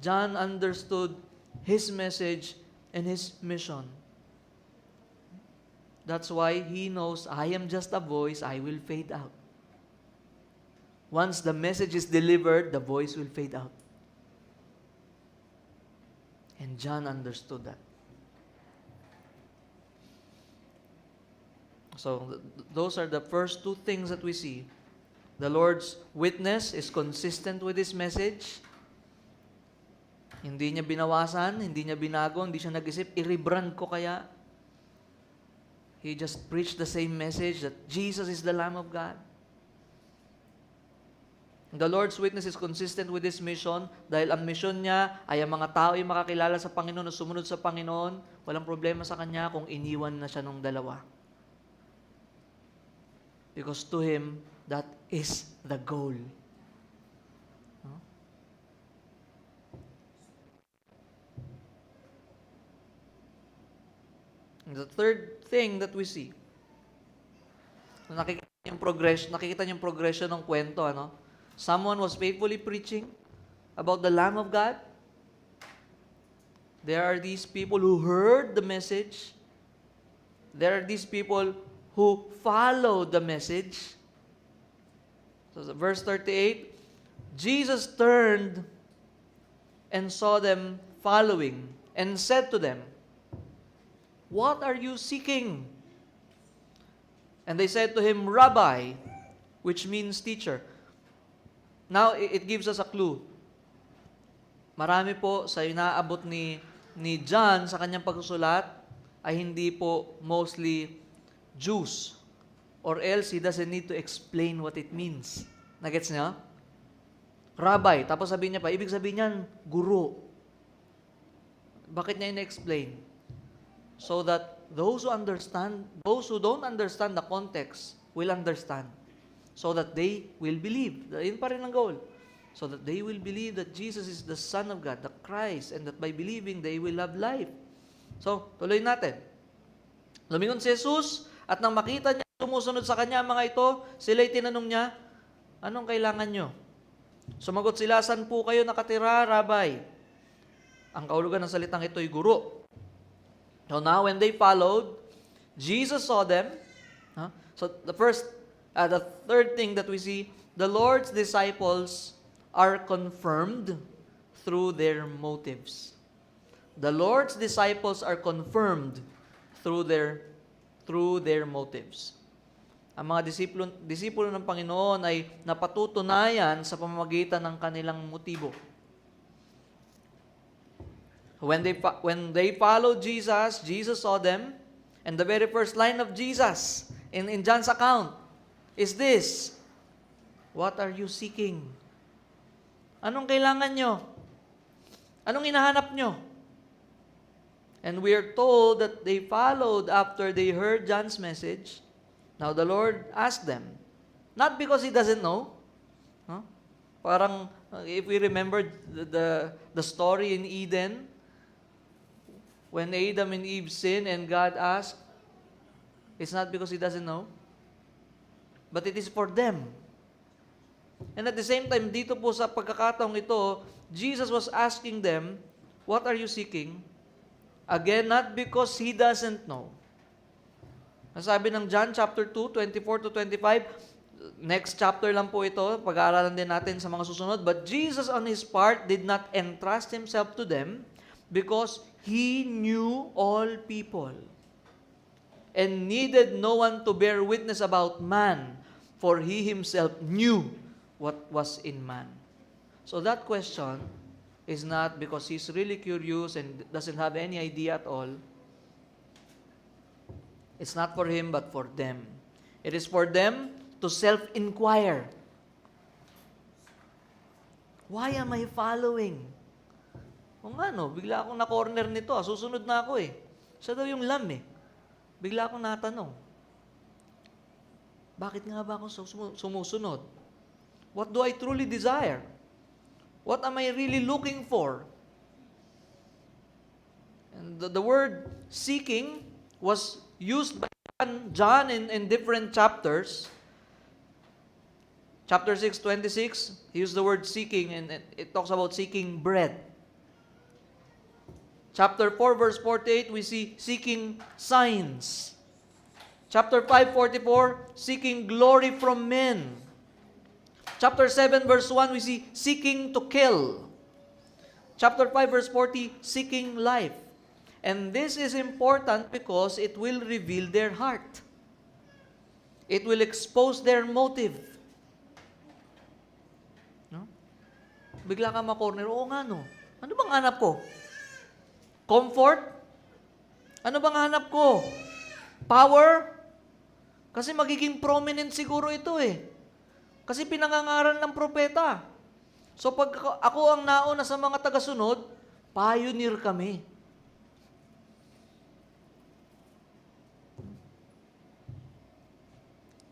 John understood his message and his mission. That's why he knows, I am just a voice, I will fade out. Once the message is delivered, the voice will fade out. And John understood that. So, those are the first two things that we see. The Lord's witness is consistent with His message. Hindi niya binawasan, hindi niya binago, hindi siya nag-isip, i-rebrand ko kaya. He just preached the same message that Jesus is the Lamb of God. The Lord's witness is consistent with His mission dahil ang mission niya ay ang mga tao ay makakilala sa Panginoon o sumunod sa Panginoon. Walang problema sa Kanya kung iniwan na siya nung dalawa. Because to Him, that is the goal. No? And the third thing that we see, nakikita niyo yung progression ng kwento, ano? Someone was faithfully preaching about the Lamb of God. There are these people who heard the message. There are these people who followed the message. So verse 38, Jesus turned and saw them following and said to them, "What are you seeking?" And they said to him, "Rabbi," which means teacher. Now, it gives us a clue. Marami po sa inaabot ni John sa kanyang pagsusulat ay hindi po mostly Jews. Or else, he doesn't need to explain what it means. Nagets niyo? Rabbi. Tapos sabihin niya pa, ibig sabihin niyan, guro. Bakit niya ina-explain? So that those who don't understand the context will understand. So that they will believe. Yun pa rin ang goal. So that they will believe that Jesus is the Son of God, the Christ, and that by believing, they will have life. So, tuloy natin. Lumingon si Jesus, at nang makita niya sumusunod sa kanya ang mga ito, sila'y tinanong niya, "Anong kailangan nyo?" Sumagot sila, "Saan po kayo nakatira, Rabbi?" Ang kahulugan ng salitang ito'y guro. So now, when they followed, Jesus saw them. So the third thing that we see, the Lord's disciples are confirmed through their motives. The Lord's disciples are confirmed through their motives. Ang mga disipulo ng Panginoon ay napatutunayan sa pamamagitan ng kanilang motibo. When they followed Jesus, Jesus saw them, and the very first line of Jesus in John's account is this: "What are you seeking?" Anong kailangan nyo? Anong hinahanap nyo? And we are told that they followed after they heard John's message. Now the Lord asked them, not because He doesn't know. Parang, if we remember the story in Eden, when Adam and Eve sinned and God asked, it's not because He doesn't know, but it is for them. And at the same time, dito po sa pagkakataong ito, Jesus was asking them, "What are you seeking?" Again, not because He doesn't know. Nasabi ng John chapter 2, 24 to 25, next chapter lang po ito, pag-aaralan din natin sa mga susunod, but Jesus on His part did not entrust Himself to them because He knew all people and needed no one to bear witness about man, for He Himself knew what was in man. So that question is not because He's really curious and doesn't have any idea at all. It's not for Him, but for them. It is for them to self-inquire. Why am I following? O nga no, bigla akong na-corner nito. Susunod na ako eh. Siya daw yung lamb eh. Bigla akong natanong. Bakit nga ba ako sumusunod? What do I truly desire? What am I really looking for? And the word seeking was used by John in different chapters. Chapter 6:26, he used the word seeking, and it talks about seeking bread. Chapter 4, verse 48, we see seeking signs. Chapter 5:44, seeking glory from men. Chapter 7, verse 1, we see seeking to kill. Chapter 5, verse 40, seeking life. And this is important because it will reveal their heart. It will expose their motive. No? Bigla ka ma-corner, oo nga no. Ano bang hanap ko? Comfort? Ano bang hanap ko? Power? Kasi magiging prominent siguro ito eh. Kasi pinangangaral ng propeta. So pag ako ang nauna sa mga tagasunod, pioneer kami.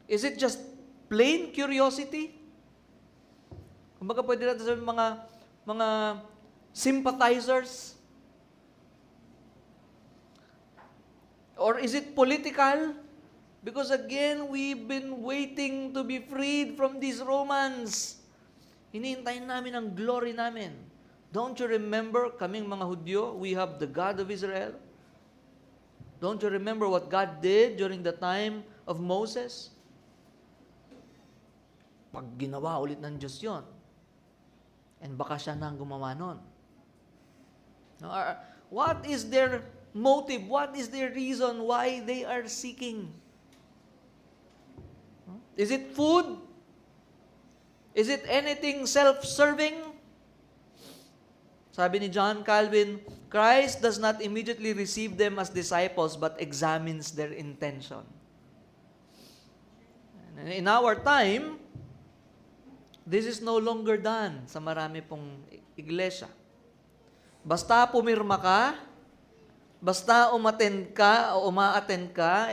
Is it just plain curiosity? Kumbaga pwede natin sabihin mga sympathizers? Or is it political? Because again, we've been waiting to be freed from these Romans. Hinihintayin namin ang glory namin. Don't you remember, kaming mga Hudyo, we have the God of Israel? Don't you remember what God did during the time of Moses? Pag ginawa ulit ng Diyos yun, and baka siya na ang gumawa nun. What is their motive? What is their reason why they are seeking? Is it food? Is it anything self-serving? Sabi ni John Calvin, Christ does not immediately receive them as disciples but examines their intention. In our time, this is no longer done sa marami pong iglesia. Basta pumirma ka, basta umattend ka o uma-attend ka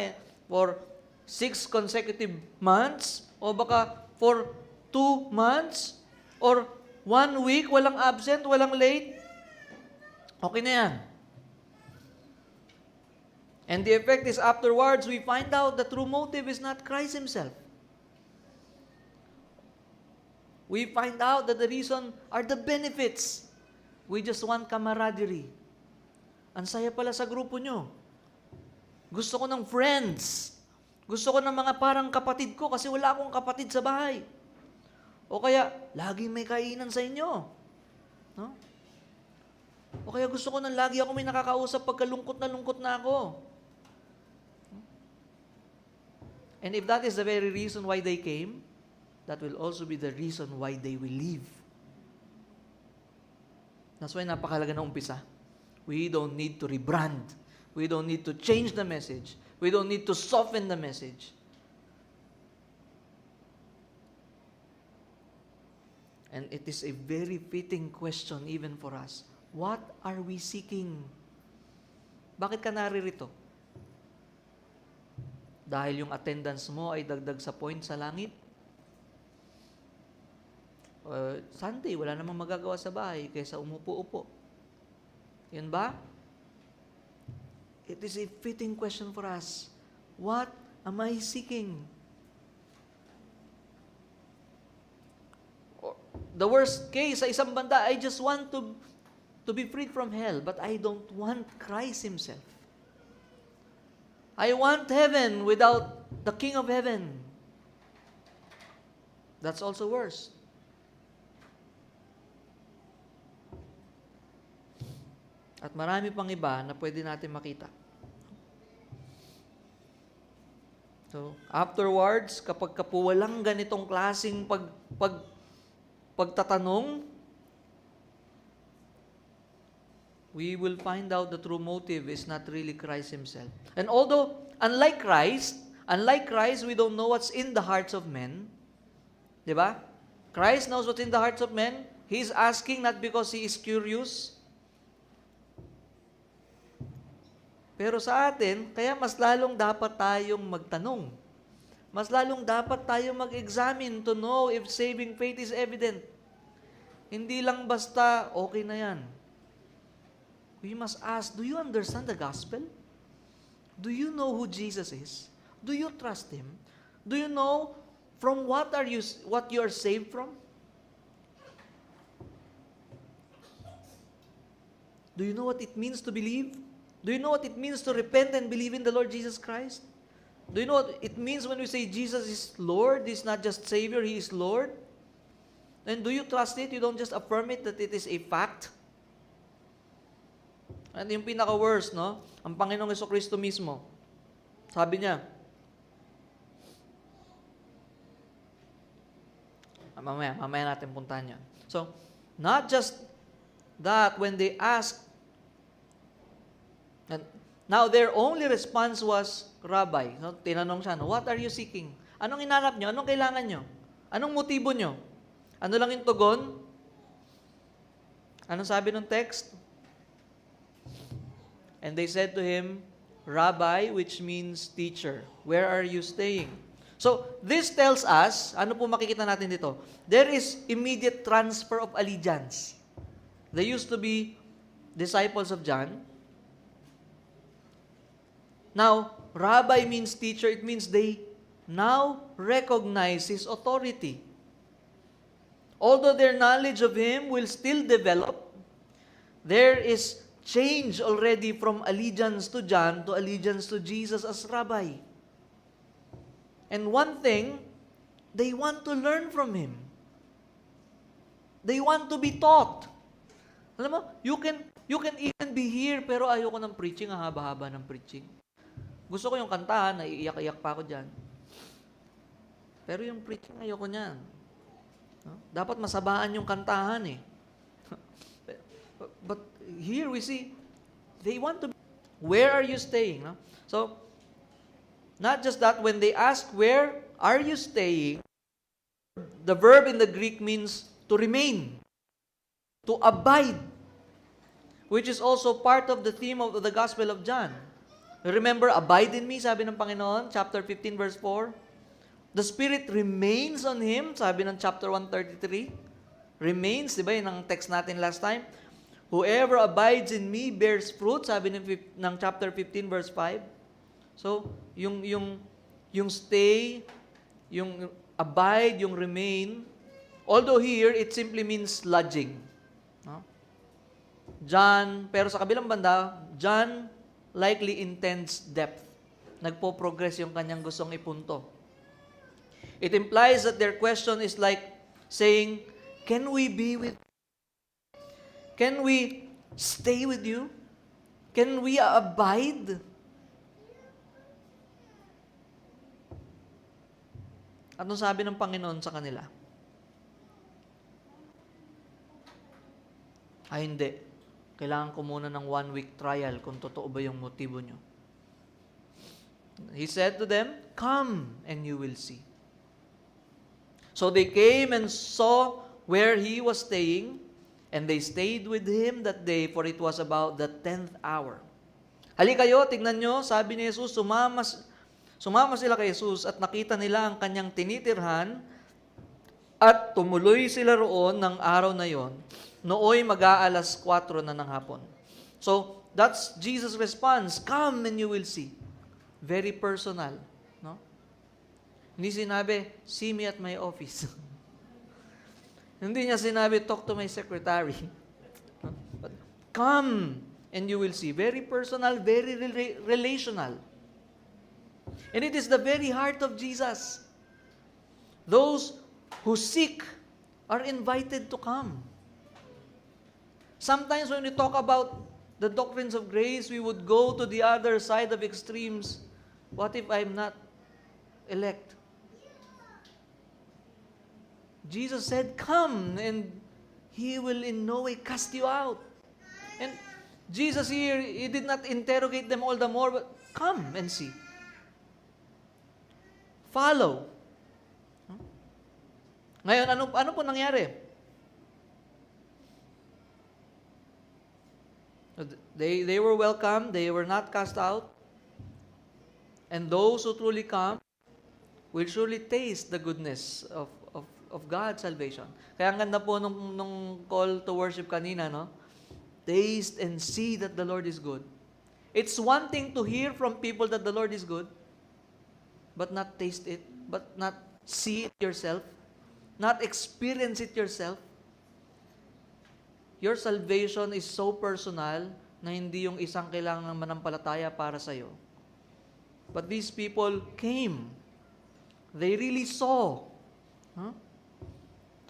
for 6 consecutive months, o baka for 2 months, or 1 week, walang absent, walang late, okay na yan. And the effect is afterwards, we find out the true motive is not Christ Himself. We find out that the reason are the benefits. We just want camaraderie. Ang saya pala sa grupo nyo. Gusto ko ng friends. Gusto ko ng mga parang kapatid ko kasi wala akong kapatid sa bahay. O kaya, laging may kainan sa inyo. No? O kaya gusto ko ng lagi ako may nakakausap pagka lungkot na ako. And if that is the very reason why they came, that will also be the reason why they will leave. That's why napakalaga na umpisa. We don't need to rebrand. We don't need to change the message. We don't need to soften the message. And it is a very fitting question even for us. What are we seeking? Bakit ka naririto? Dahil yung attendance mo ay dagdag sa point sa langit? Sunday, wala namang magagawa sa bahay kaysa umupo-upo. Yun ba? It is a fitting question for us. What am I seeking? The worst case, sa isang banda, I just want to be freed from hell, but I don't want Christ Himself. I want heaven without the King of Heaven. That's also worse. At marami pang iba na pwede natin makita. So, afterwards, kapag po walang ganitong klaseng pagtatanong, we will find out the true motive is not really Christ Himself. And although, unlike Christ, we don't know what's in the hearts of men. Diba? Christ knows what's in the hearts of men. He's asking not because He is curious. Pero sa atin, kaya mas lalong dapat tayong magtanong. Mas lalong dapat tayong mag-examine to know if saving faith is evident. Hindi lang basta, okay na yan. We must ask, do you understand the gospel? Do you know who Jesus is? Do you trust Him? Do you know from what you are saved from? Do you know what it means to believe? Do you know what it means to repent and believe in the Lord Jesus Christ? Do you know what it means when we say Jesus is Lord? He's not just Savior, He is Lord. And do you trust it? You don't just affirm it that it is a fact? And yung pinaka-worst, no? Ang Panginoong Jesucristo mismo, sabi niya, mamaya natin puntahan yan. So, not just that, when they asked, and now their only response was, Rabbi, no? Tinanong siya, no? What are you seeking? Anong inanap nyo? Anong kailangan nyo? Anong motibo nyo? Ano lang yung tugon? Anong sabi ng text? And they said to him, Rabbi, which means teacher, where are you staying? So, this tells us, ano po makikita natin dito? There is immediate transfer of allegiance. They used to be disciples of John. Now, Rabbi means teacher. It means they now recognize his authority. Although their knowledge of him will still develop, there is change already from allegiance to John to allegiance to Jesus as Rabbi. And one thing, they want to learn from him. They want to be taught. Alam mo, you can even be here, pero ayoko ng preaching, ang haba-haba ng preaching. Gusto ko yung kantahan, naiiyak-iyak pa ako dyan. Pero yung preaching, ayoko niyan. No? Dapat masabaan yung kantahan eh. But here we see, they want to be, where are you staying? No? So, not just that, when they ask, where are you staying, the verb in the Greek means to remain, to abide, which is also part of the theme of the Gospel of John. Remember, abide in me, sabi ng Panginoon, chapter 15, verse 4. The Spirit remains on him, sabi ng chapter 133. Remains, di ba yun ang text natin last time? Whoever abides in me bears fruit, sabi ng chapter 15, verse 5. So, yung stay, yung abide, yung remain, although here, it simply means lodging. No? John, pero sa kabilang banda, John likely intends depth. Nagpo-progress yung kanyang gustong ipunto. It implies that their question is like saying, can we be with you? Can we stay with you? Can we abide? At anong sabi ng Panginoon sa kanila? Ay, hindi. Kailangan ko muna ng 1-week trial kung totoo ba yung motibo nyo. He said to them, come and you will see. So they came and saw where he was staying, and they stayed with him that day, for it was about the 10th hour. Halika kayo, tignan nyo, sabi ni Jesus, sumama sila kay Jesus at nakita nila ang kanyang tinitirhan at tumuloy sila roon ng araw na yon. Nooy mag-aalas 4 na ng hapon. So, that's Jesus' response. Come and you will see. Very personal. No? Hindi sinabi, see me at my office. Hindi niya sinabi, talk to my secretary. No? But, come and you will see. Very personal, very relational. And it is the very heart of Jesus. Those who seek are invited to come. Sometimes when we talk about the doctrines of grace, we would go to the other side of extremes. What if I'm not elect? Jesus said, come, and He will in no way cast you out. And Jesus here, He did not interrogate them all the more, but come and see. Follow. Ngayon, ano po nangyari? They were welcome, they were not cast out, and those who truly come will surely taste the goodness of God's salvation. Kaya ang ganda po nung call to worship kanina, no? Taste and see that the Lord is good. It's one thing to hear from people that the Lord is good, but not taste it, but not see it yourself, not experience it yourself. Your salvation is so personal na hindi yung isang kailangang manampalataya para sa'yo. But these people came. They really saw. Huh?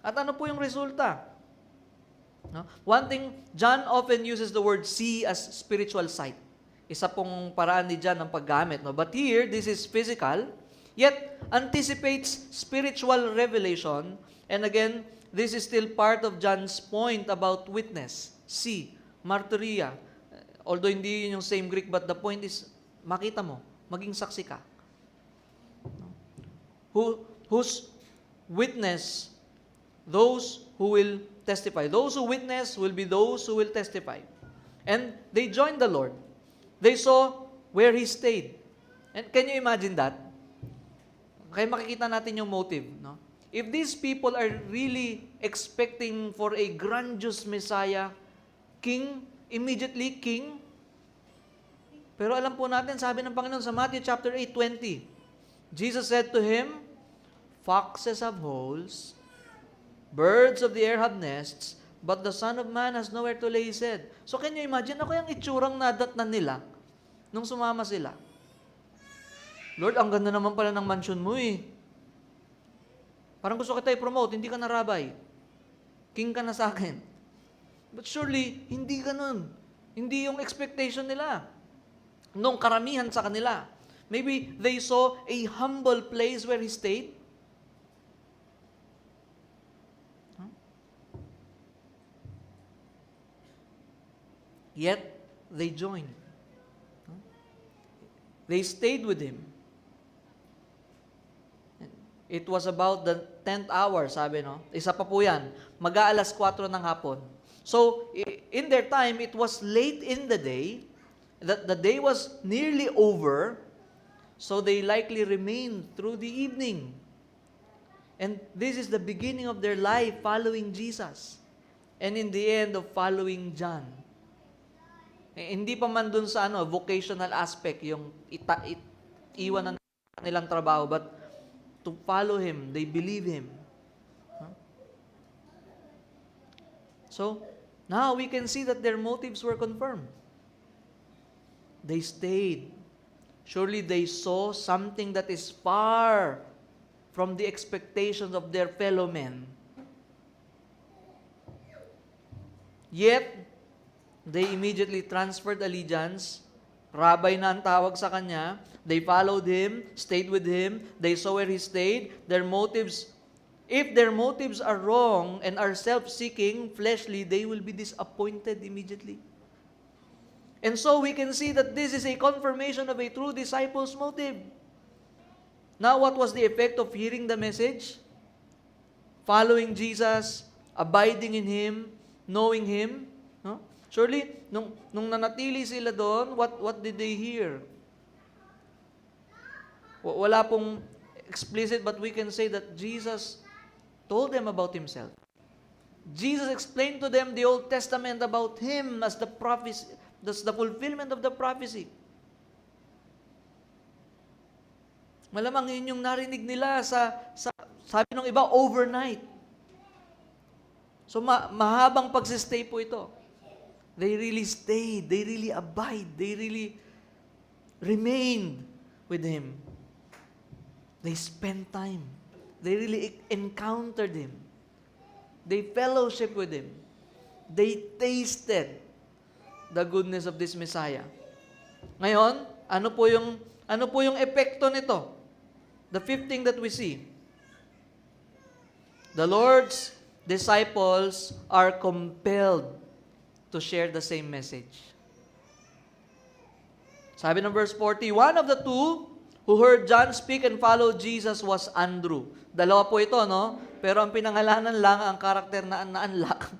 At ano po yung resulta? No? One thing, John often uses the word see as spiritual sight. Isa pong paraan ni John ng paggamit. No? But here, this is physical, yet anticipates spiritual revelation. And again, this is still part of John's point about witness. See, martyria. Although hindi yun yung same Greek, but the point is, makita mo, maging saksi ka. witness those who will testify. Those who witness will be those who will testify. And they joined the Lord. They saw where He stayed. And can you imagine that? Kaya makikita natin yung motive, no? If these people are really expecting for a grandiose Messiah, King, immediately King, pero alam po natin, sabi ng Panginoon sa Matthew chapter 8:20, Jesus said to him, "Foxes have holes, birds of the air have nests, but the Son of Man has nowhere to lay his head." So can you imagine, ako yung itsurang nadatnan nila nung sumama sila. Lord, ang ganda naman pala ng mansion mo eh. Parang gusto kita i-promote, hindi ka na rabbi. King ka na sa akin. But surely, hindi ganun. Hindi yung expectation nila. Nung karamihan sa kanila. Maybe they saw a humble place where He stayed. Yet, they joined. They stayed with Him. It was about the 10th hour, sabi, no? Isa pa po yan. Mag-aalas 4 ng hapon. So, in their time, it was late in the day. The day was nearly over. So, they likely remained through the evening. And this is the beginning of their life following Jesus. And in the end of following John. Hindi pa man dun sa vocational aspect, yung iwan na nilang trabaho, but to follow Him, they believe Him. So, now we can see that their motives were confirmed. They stayed. Surely they saw something that is far from the expectations of their fellow men. Yet, they immediately transferred allegiance. Rabbi na ang tawag sa kanya. They followed Him, stayed with Him. They saw where He stayed. Their motives, if their motives are wrong and are self-seeking, fleshly, they will be disappointed immediately. And so we can see that this is a confirmation of a true disciple's motive. Now, what was the effect of hearing the message? Following Jesus, abiding in Him, knowing Him. No? Surely, nung nanatili sila doon, what did they hear? Wala pong explicit, but we can say that Jesus told them about Himself. Jesus explained to them the Old Testament about Him as the prophecy, that's the fulfillment of the prophecy. Malamang yun yung narinig nila sa sabi ng iba, overnight. So mahabang pagsistay po ito. They really stayed, they really abide, they really remained with Him. They spent time. They really encountered Him. They fellowship with Him. They tasted the goodness of this Messiah. Ngayon, ano po yung epekto nito? The fifth thing that we see. The Lord's disciples are compelled to share the same message. Sabi ng verse 40, one of the two who heard John speak and followed Jesus was Andrew. Dalawa po ito, no? Pero ang pinangalanan lang, ang karakter na unlock,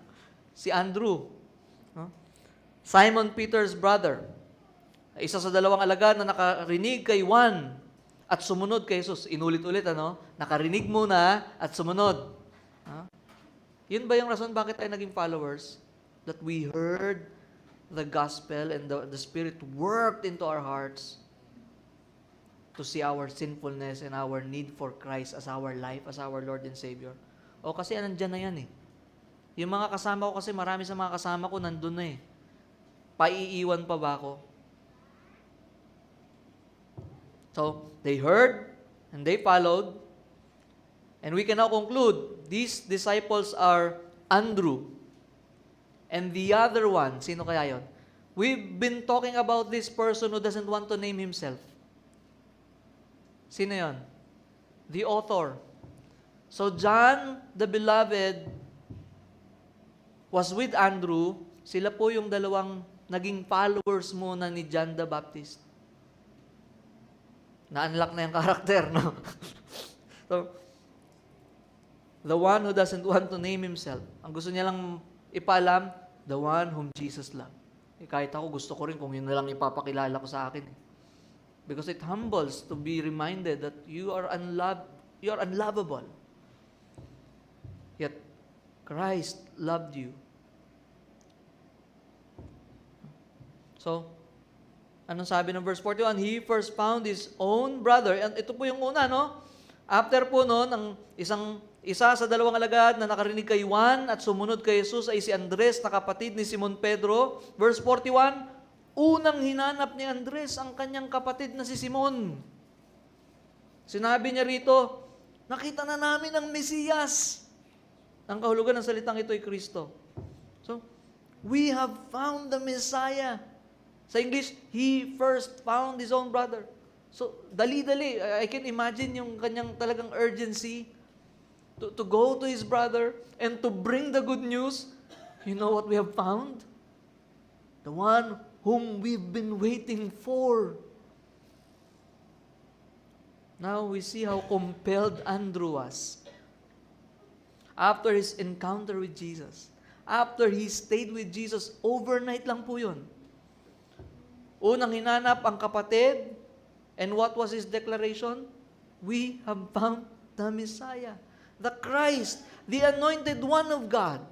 si Andrew. No? Simon Peter's brother. Isa sa dalawang alagad na nakarinig kay Juan at sumunod kay Jesus. Inulit-ulit, ano? Nakarinig muna at sumunod. Yun ba yung rason bakit tayo naging followers? That we heard the gospel and the Spirit worked into our hearts to see our sinfulness and our need for Christ as our life, as our Lord and Savior. O kasi nandyan na yan eh. Yung mga kasama ko kasi, marami sa mga kasama ko nandun na eh. Paiiwan pa ba ako? So, they heard and they followed. And we can now conclude, these disciples are Andrew. And the other one, sino kaya yun? We've been talking about this person who doesn't want to name himself. Sino yun? The author. So John, the beloved, was with Andrew. Sila po yung dalawang naging followers muna ni John the Baptist. Na-unlock na yung karakter, no? So, The one who doesn't want to name himself. Ang gusto niya lang ipaalam, the one whom Jesus loved. Kahit ako, gusto ko rin kung yun na lang ipapakilala ko sa akin. Because it humbles to be reminded that you are unlovable. Yet, Christ loved you. So, anong sabi ng verse 41? He first found his own brother. And ito po yung una, no? After po noon, ang isa sa dalawang alagad na nakarinig kay Juan at sumunod kay Jesus ay si Andres na kapatid ni Simon Pedro. Verse 41, unang hinanap ni Andres ang kanyang kapatid na si Simon. Sinabi niya rito, nakita na namin ang Mesiyas. Ang kahulugan ng salitang ito ay Kristo. So, we have found the Messiah. Sa English, he first found his own brother. So, dali-dali. I can imagine yung kanyang talagang urgency to go to his brother and to bring the good news. You know what we have found? The one whom we've been waiting for. Now we see how compelled Andrew was. After his encounter with Jesus, after he stayed with Jesus, overnight lang po yun. Unang hinanap ang kapatid, and what was his declaration? We have found the Messiah, the Christ, the anointed one of God,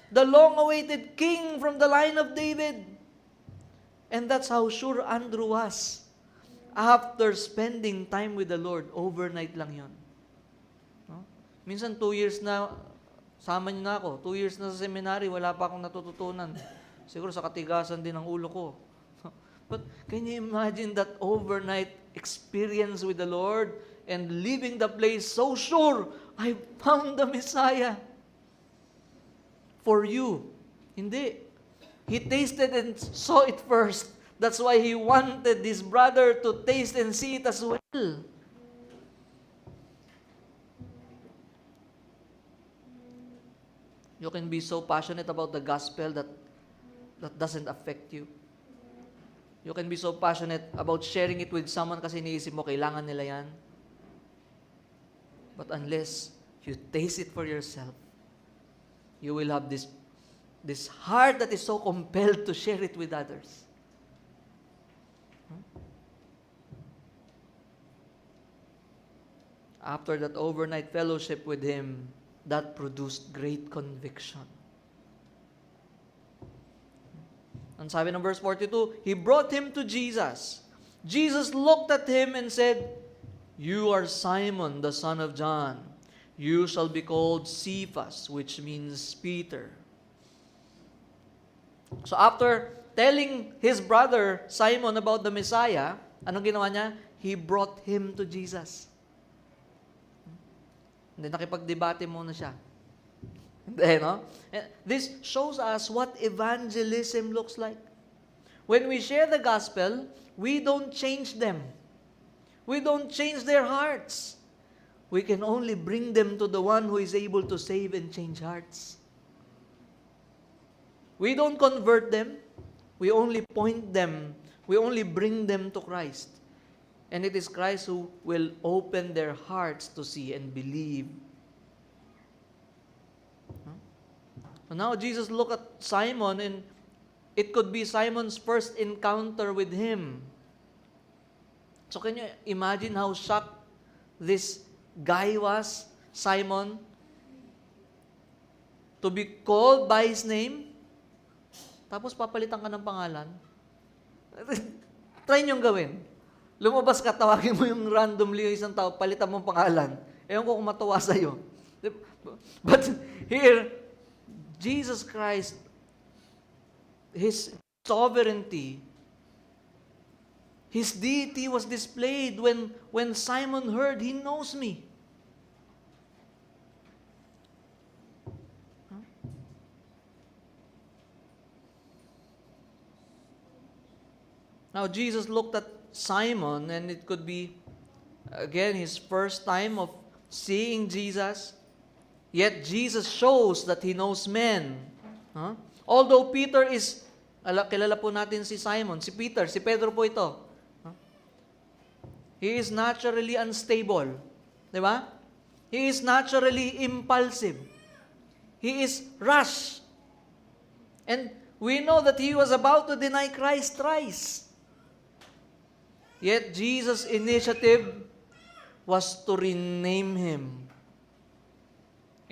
the long-awaited King from the line of David. And that's how sure Andrew was. After spending time with the Lord, overnight lang yun. No? Minsan 2 years na, sama niyo na ako, 2 years na sa seminary, wala pa akong natututunan. Siguro sa katigasan din ang ulo ko. But can you imagine that overnight experience with the Lord and leaving the place so sure, I found the Messiah. For you, hindi. He tasted and saw it first. That's why he wanted his brother to taste and see it as well. You can be so passionate about the gospel that doesn't affect you. You can be so passionate about sharing it with someone kasi iniisip mo, kailangan nila yan. But unless you taste it for yourself, you will have this heart that is so compelled to share it with others. After that overnight fellowship with him, that produced great conviction. Ang sabi ng verse 42, he brought him to Jesus. Jesus looked at him and said, you are Simon, the son of John. You shall be called Cephas, which means Peter. So after telling his brother Simon about the Messiah, anong ginawa niya? He brought him to Jesus. Hindi, nakipagdebate muna siya. Hindi, no? This shows us what evangelism looks like. When we share the gospel, we don't change them. We don't change their hearts. We can only bring them to the one who is able to save and change hearts. We don't convert them. We only point them. We only bring them to Christ. And it is Christ who will open their hearts to see and believe. And now Jesus looked at Simon, and it could be Simon's first encounter with him. So can you imagine how shocked this guy was, Simon, to be called by his name? Tapos papalitan ka ng pangalan? Try niyong gawin. Lumabas ka, tawagin mo yung randomly yung isang tao, palitan mo ang pangalan. Ewan ko kung matuwa sa'yo. But here, Jesus Christ, His sovereignty, His deity was displayed when Simon heard, he knows me. Now, Jesus looked at Simon, and it could be, again, his first time of seeing Jesus. Yet, Jesus shows that He knows men. Although Peter is, kilala po natin si Simon, si Peter, si Pedro po ito. He is naturally unstable. Di ba? He is naturally impulsive. He is rash. And we know that he was about to deny Christ thrice. Yet Jesus' initiative was to rename him.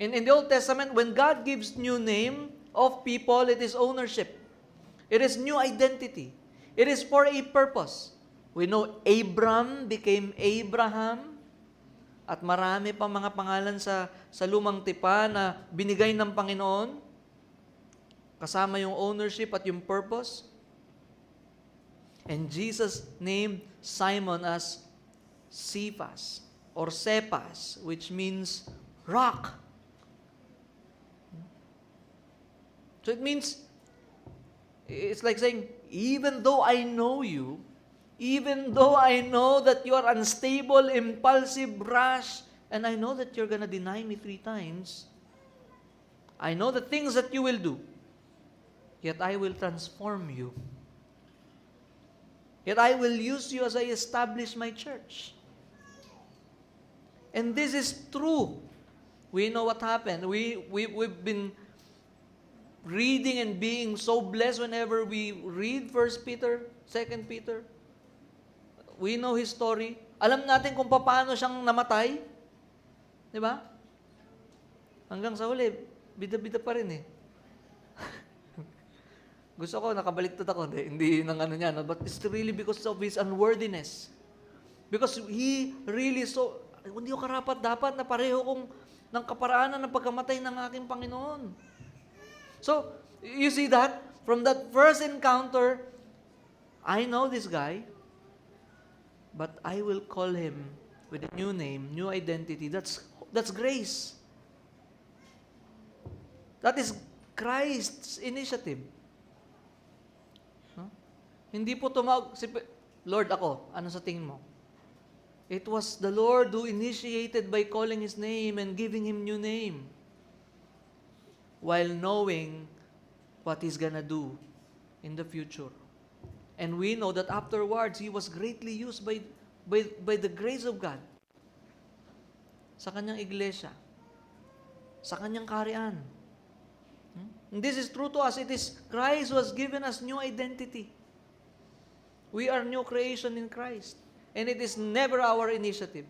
In the Old Testament, when God gives new name of people, it is ownership. It is new identity. It is for a purpose. We know Abram became Abraham, at marami pang mga pangalan sa lumang tipa na binigay ng Panginoon, kasama yung ownership at yung purpose. And Jesus named Simon as Cephas or Cephas, which means rock. So it means, it's like saying, even though I know you, even though I know that you are unstable, impulsive, rash, and I know that you're gonna deny me 3 times, I know the things that you will do, yet I will transform you. Yet I will use you as I establish my church. And this is true. We know what happened. We've been reading and being so blessed whenever we read 1 Peter, 2 Peter. We know his story. Alam natin kung paano siyang namatay. Di ba? Hanggang sa huli, bida-bida pa rin eh. Gusto ko, nakabaliktad ako. Hindi ng ano niya. No? But it's really because of his unworthiness. Because he really hindi ko karapat dapat na pareho kong ng kaparaanan ng pagkamatay ng aking Panginoon. So, you see that? From that first encounter, I know this guy, but I will call him with a new name, new identity. That's grace. That is Christ's initiative. No? Hindi po tumawag, Lord ako, ano sa tingin mo? It was the Lord who initiated by calling his name and giving him new name, while knowing what he's gonna do in the future. And we know that afterwards, he was greatly used by the grace of God sa kanyang iglesia, sa kanyang kaharian. And this is true to us. It is Christ who has given us new identity. We are new creation in Christ. And it is never our initiative.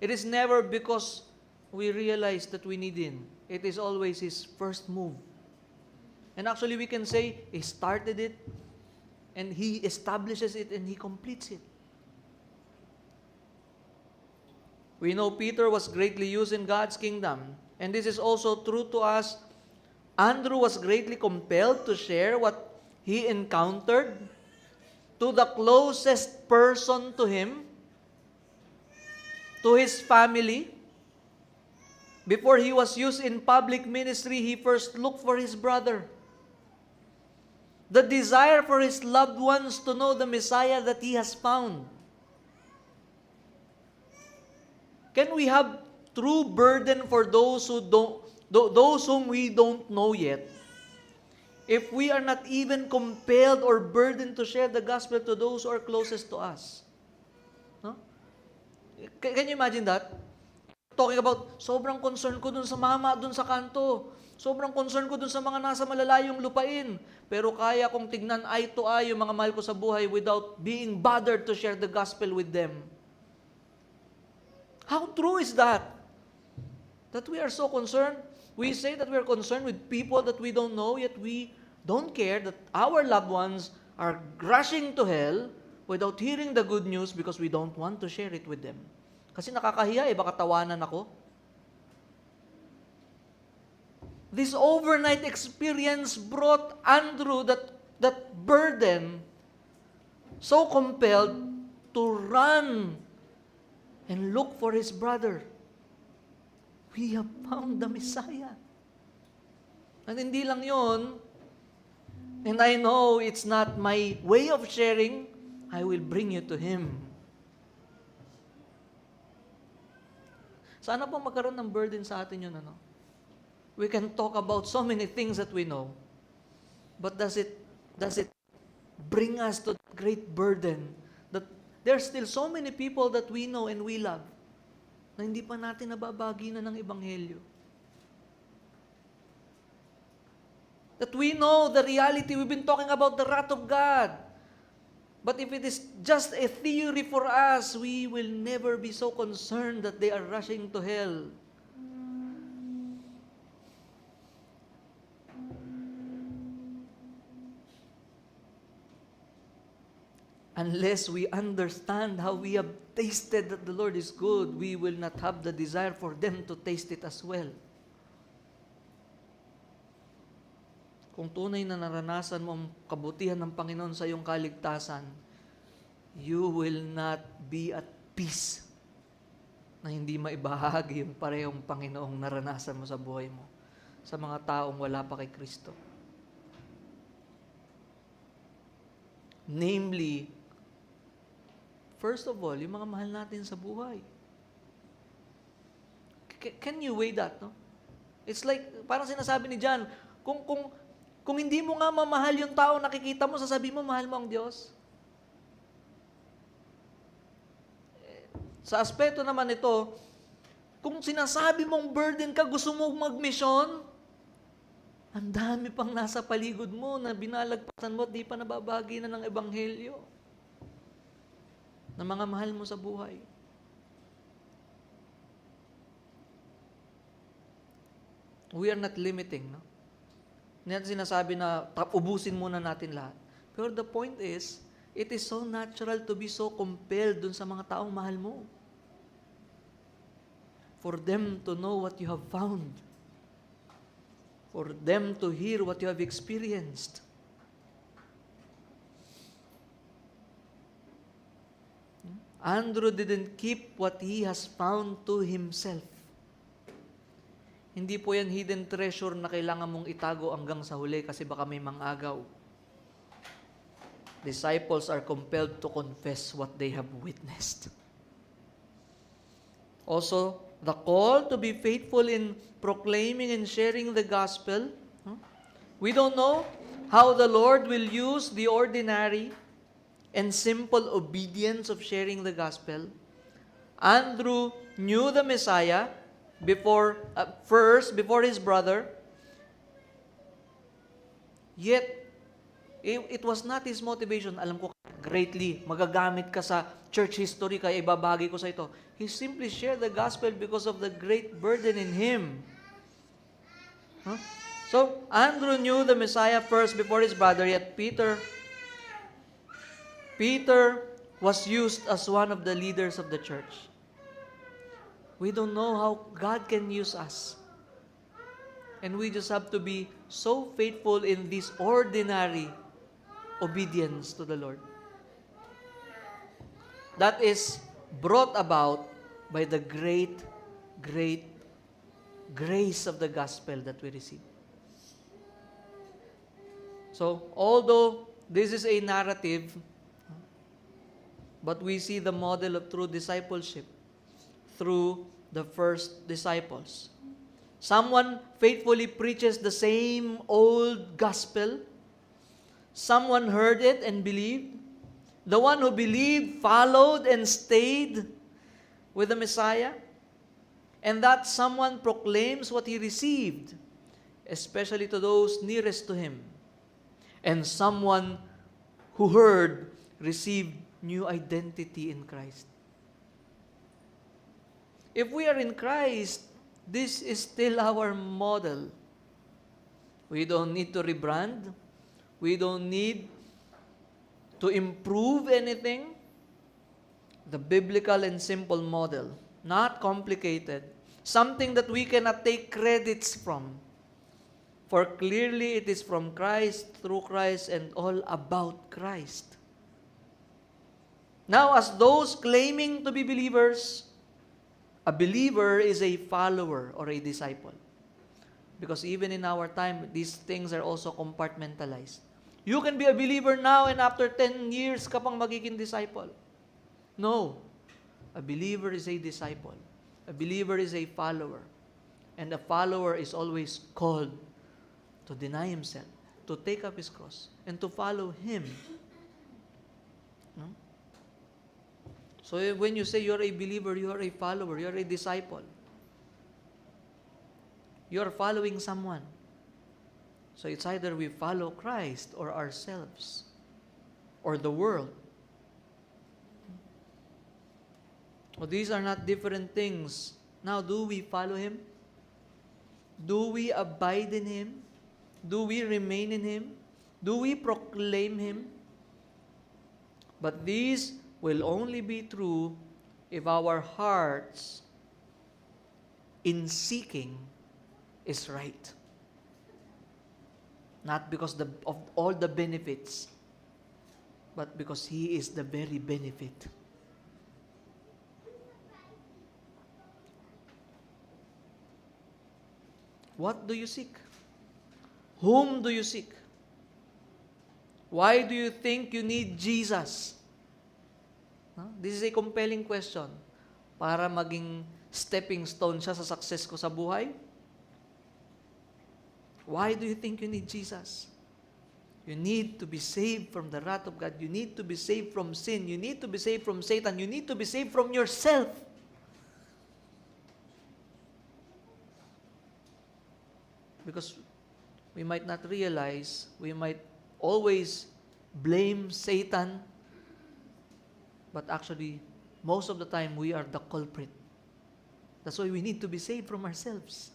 It is never because we realize that we need Him. It is always His first move. And actually we can say, He started it, and He establishes it, and He completes it. We know Peter was greatly used in God's kingdom. And this is also true to us. Andrew was greatly compelled to share what he encountered to the closest person to him, to his family. Before he was used in public ministry, he first looked for his brother. The desire for his loved ones to know the Messiah that he has found. Can we have true burden for those whom we don't know yet, if we are not even compelled or burdened to share the gospel to those who are closest to us? No? Can you imagine that? Talking about, sobrang concern ko dun sa mama, dun sa kanto. Sobrang concern ko dun sa mga nasa malalayong lupain. Pero kaya kong tignan eye to eye yung mga mahal ko sa buhay without being bothered to share the gospel with them. How true is that? That we are so concerned. We say that we are concerned with people that we don't know, yet we don't care that our loved ones are rushing to hell without hearing the good news because we don't want to share it with them. Kasi nakakahiya baka tawanan ako. This overnight experience brought Andrew that burden, so compelled to run and look for his brother. We have found the Messiah. And hindi lang yun, and I know it's not my way of sharing, I will bring you to Him. Sana po magkaroon ng burden sa atin yun, ano? We can talk about so many things that we know, but does it bring us to great burden that there's still so many people that we know and we love, na hindi pa natin nababagi na ng Ebanghelyo. That we know the reality. We've been talking about the wrath of God. But if it is just a theory for us, we will never be so concerned that they are rushing to hell. Unless we understand how we have tasted that the Lord is good, we will not have the desire for them to taste it as well. Kung tunay na naranasan mo ang kabutihan ng Panginoon sa iyong kaligtasan, you will not be at peace na hindi maibahagi yung parehong Panginoong naranasan mo sa buhay mo sa mga taong wala pa kay Kristo. Namely, first of all, yung mga mahal natin sa buhay. Can you weigh that, no? It's like, parang sinasabi ni John, kung hindi mo nga mamahal yung tao nakikita mo, sasabihin mo, mahal mo ang Diyos. Sa aspeto naman ito, kung sinasabi mong burden ka, gusto mo mag-mission, ang dami pang nasa paligid mo na binalagpasan mo at di pa nababagi na ng Ebanghelyo na mga mahal mo sa buhay. We are not limiting, no? Hindi natin sinasabi na ubusin muna natin lahat. Pero the point is, it is so natural to be so compelled dun sa mga taong mahal mo. For them to know what you have found. For them to hear what you have experienced. Andrew didn't keep what he has found to himself. Hindi po yan hidden treasure na kailangan mong itago hanggang sa huli kasi baka may mangagaw. Disciples are compelled to confess what they have witnessed. Also, the call to be faithful in proclaiming and sharing the gospel. We don't know how the Lord will use the ordinary and simple obedience of sharing the gospel. Andrew knew the Messiah before his brother, yet it was not his motivation. Alam ko greatly, magagamit ka sa church history kaya ibabahagi ko sa ito. He simply shared the gospel because of the great burden in him. So Andrew knew the Messiah first before his brother, yet Peter was used as one of the leaders of the church. We don't know how God can use us. And we just have to be so faithful in this ordinary obedience to the Lord. That is brought about by the great, great grace of the gospel that we receive. So, although this is a narrative, but we see the model of true discipleship through the first disciples. Someone faithfully preaches the same old gospel. Someone heard it and believed. The one who believed followed and stayed with the Messiah. And that someone proclaims what he received, especially to those nearest to him. And someone who heard received new identity in Christ. If we are in Christ, this is still our model. We don't need to rebrand. We don't need to improve anything. The biblical and simple model, not complicated, something that we cannot take credits from. For clearly it is from Christ, through Christ, and all about Christ. Now, as those claiming to be believers, a believer is a follower or a disciple. Because even in our time, these things are also compartmentalized. You can be a believer now and after 10 years ka pang magiging disciple. No. A believer is a disciple. A believer is a follower. And a follower is always called to deny himself, to take up his cross, and to follow him. No? So when you say you're a believer, you're a follower, you're a disciple. You're following someone. So it's either we follow Christ or ourselves or the world. Well, these are not different things. Now, do we follow Him? Do we abide in Him? Do we remain in Him? Do we proclaim Him? But these will only be true if our hearts in seeking is right. Not because of all the benefits, but because He is the very benefit. What do you seek? Whom do you seek? Why do you think you need Jesus? This is a compelling question. Para maging stepping stone siya sa success ko sa buhay? Why do you think you need Jesus? You need to be saved from the wrath of God. You need to be saved from sin. You need to be saved from Satan. You need to be saved from yourself. Because we might not realize, we might always blame Satan, but actually, most of the time, we are the culprit. That's why we need to be saved from ourselves.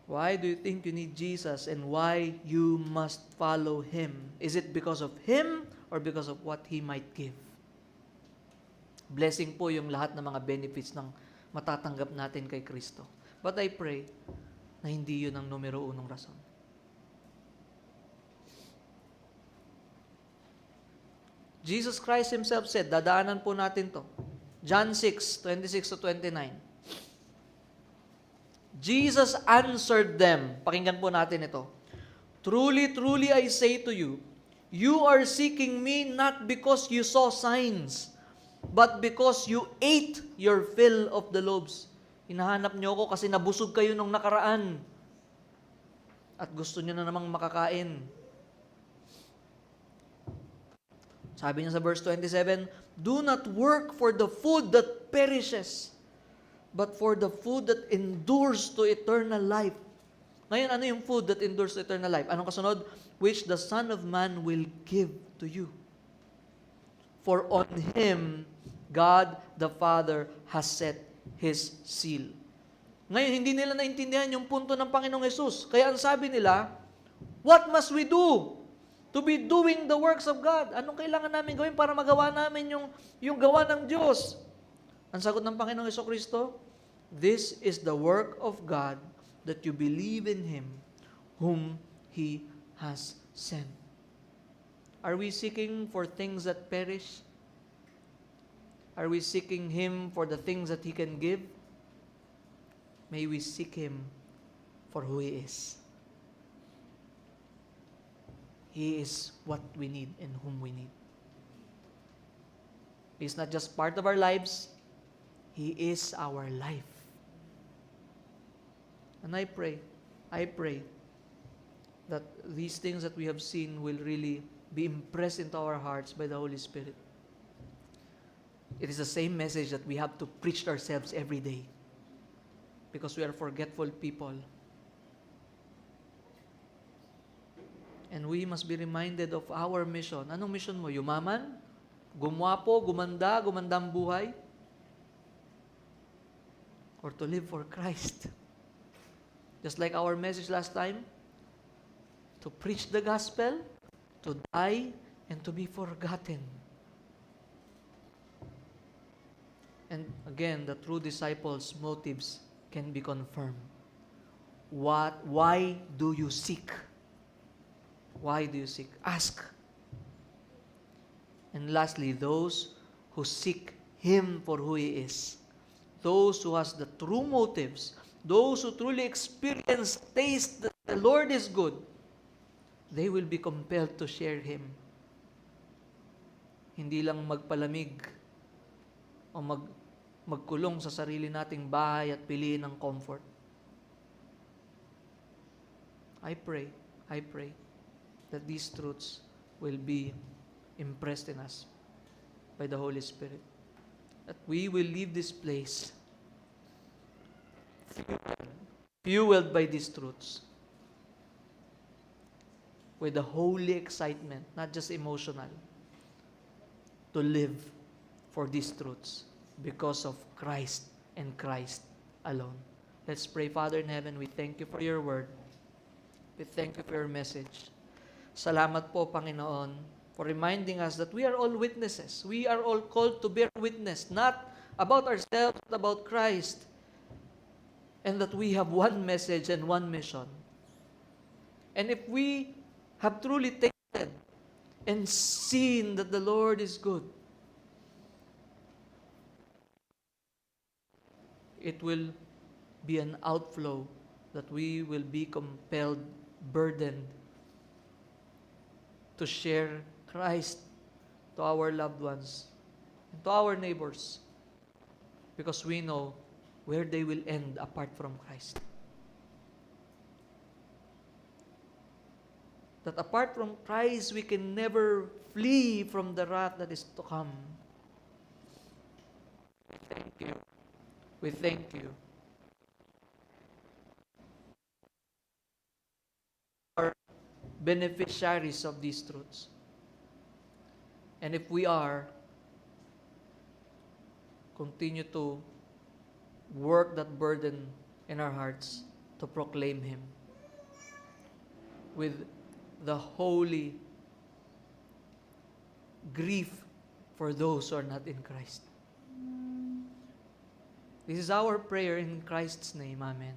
Why do you think you need Jesus and why you must follow Him? Is it because of Him or because of what He might give? Blessing po yung lahat ng mga benefits ng matatanggap natin kay Kristo. But I pray na hindi yun ang numero unong rason. Jesus Christ Himself said, dadaanan po natin to. John 6:26 to 29. Jesus answered them. Pakinggan po natin ito. Truly, truly I say to you, you are seeking me not because you saw signs, but because you ate your fill of the loaves. Hinahanap niyo ako kasi nabusog kayo nung nakaraan. At gusto niyo na namang makakain. Sabi niya sa verse 27, do not work for the food that perishes, but for the food that endures to eternal life. Ngayon, ano yung food that endures to eternal life? Anong kasunod? Which the Son of Man will give to you. For on Him, God the Father has set His seal. Ngayon, hindi nila naintindihan yung punto ng Panginoong Hesus. Kaya ang sabi nila, what must we do to be doing the works of God? Anong kailangan namin gawin para magawa namin yung gawa ng Diyos? Ang sagot ng Panginoong Hesukristo, this is the work of God, that you believe in Him whom He has sent. Are we seeking for things that perish? Are we seeking Him for the things that He can give? May we seek Him for who He is. He is what we need and whom we need. He is not just part of our lives, He is our life. And I pray that these things that we have seen will really be impressed into our hearts by the Holy Spirit. It is the same message that we have to preach to ourselves every day, because we are forgetful people. And we must be reminded of our mission. Anong mission mo? Yumaman? Gumwapo? Gumanda? Gumandang buhay? Or to live for Christ? Just like our message last time, to preach the gospel, to die, and to be forgotten. And again, the true disciples' motives can be confirmed. Why do you seek? Why do you seek? Ask. And lastly, those who seek Him for who He is, those who has the true motives, those who truly experience, taste that the Lord is good, they will be compelled to share Him. Hindi lang magpalamig o magkulong sa sarili nating bahay at piliin ng comfort. I pray that these truths will be impressed in us by the Holy Spirit. That we will leave this place fueled by these truths, with a holy excitement, not just emotional, to live for these truths because of Christ and Christ alone. Let's pray. Father in heaven, we thank you for your word. We thank you for your message. Salamat po, Panginoon, for reminding us that we are all witnesses. We are all called to bear witness, not about ourselves, but about Christ. And that we have one message and one mission. And if we have truly tasted and seen that the Lord is good, it will be an outflow that we will be compelled, burdened to share Christ to our loved ones and to our neighbors, because we know where they will end apart from Christ. That apart from Christ, we can never flee from the wrath that is to come. We thank you. We thank you. Are beneficiaries of these truths. And if we are, continue to work that burden in our hearts to proclaim Him with the holy grief for those who are not in Christ. This is our prayer in Christ's name. Amen.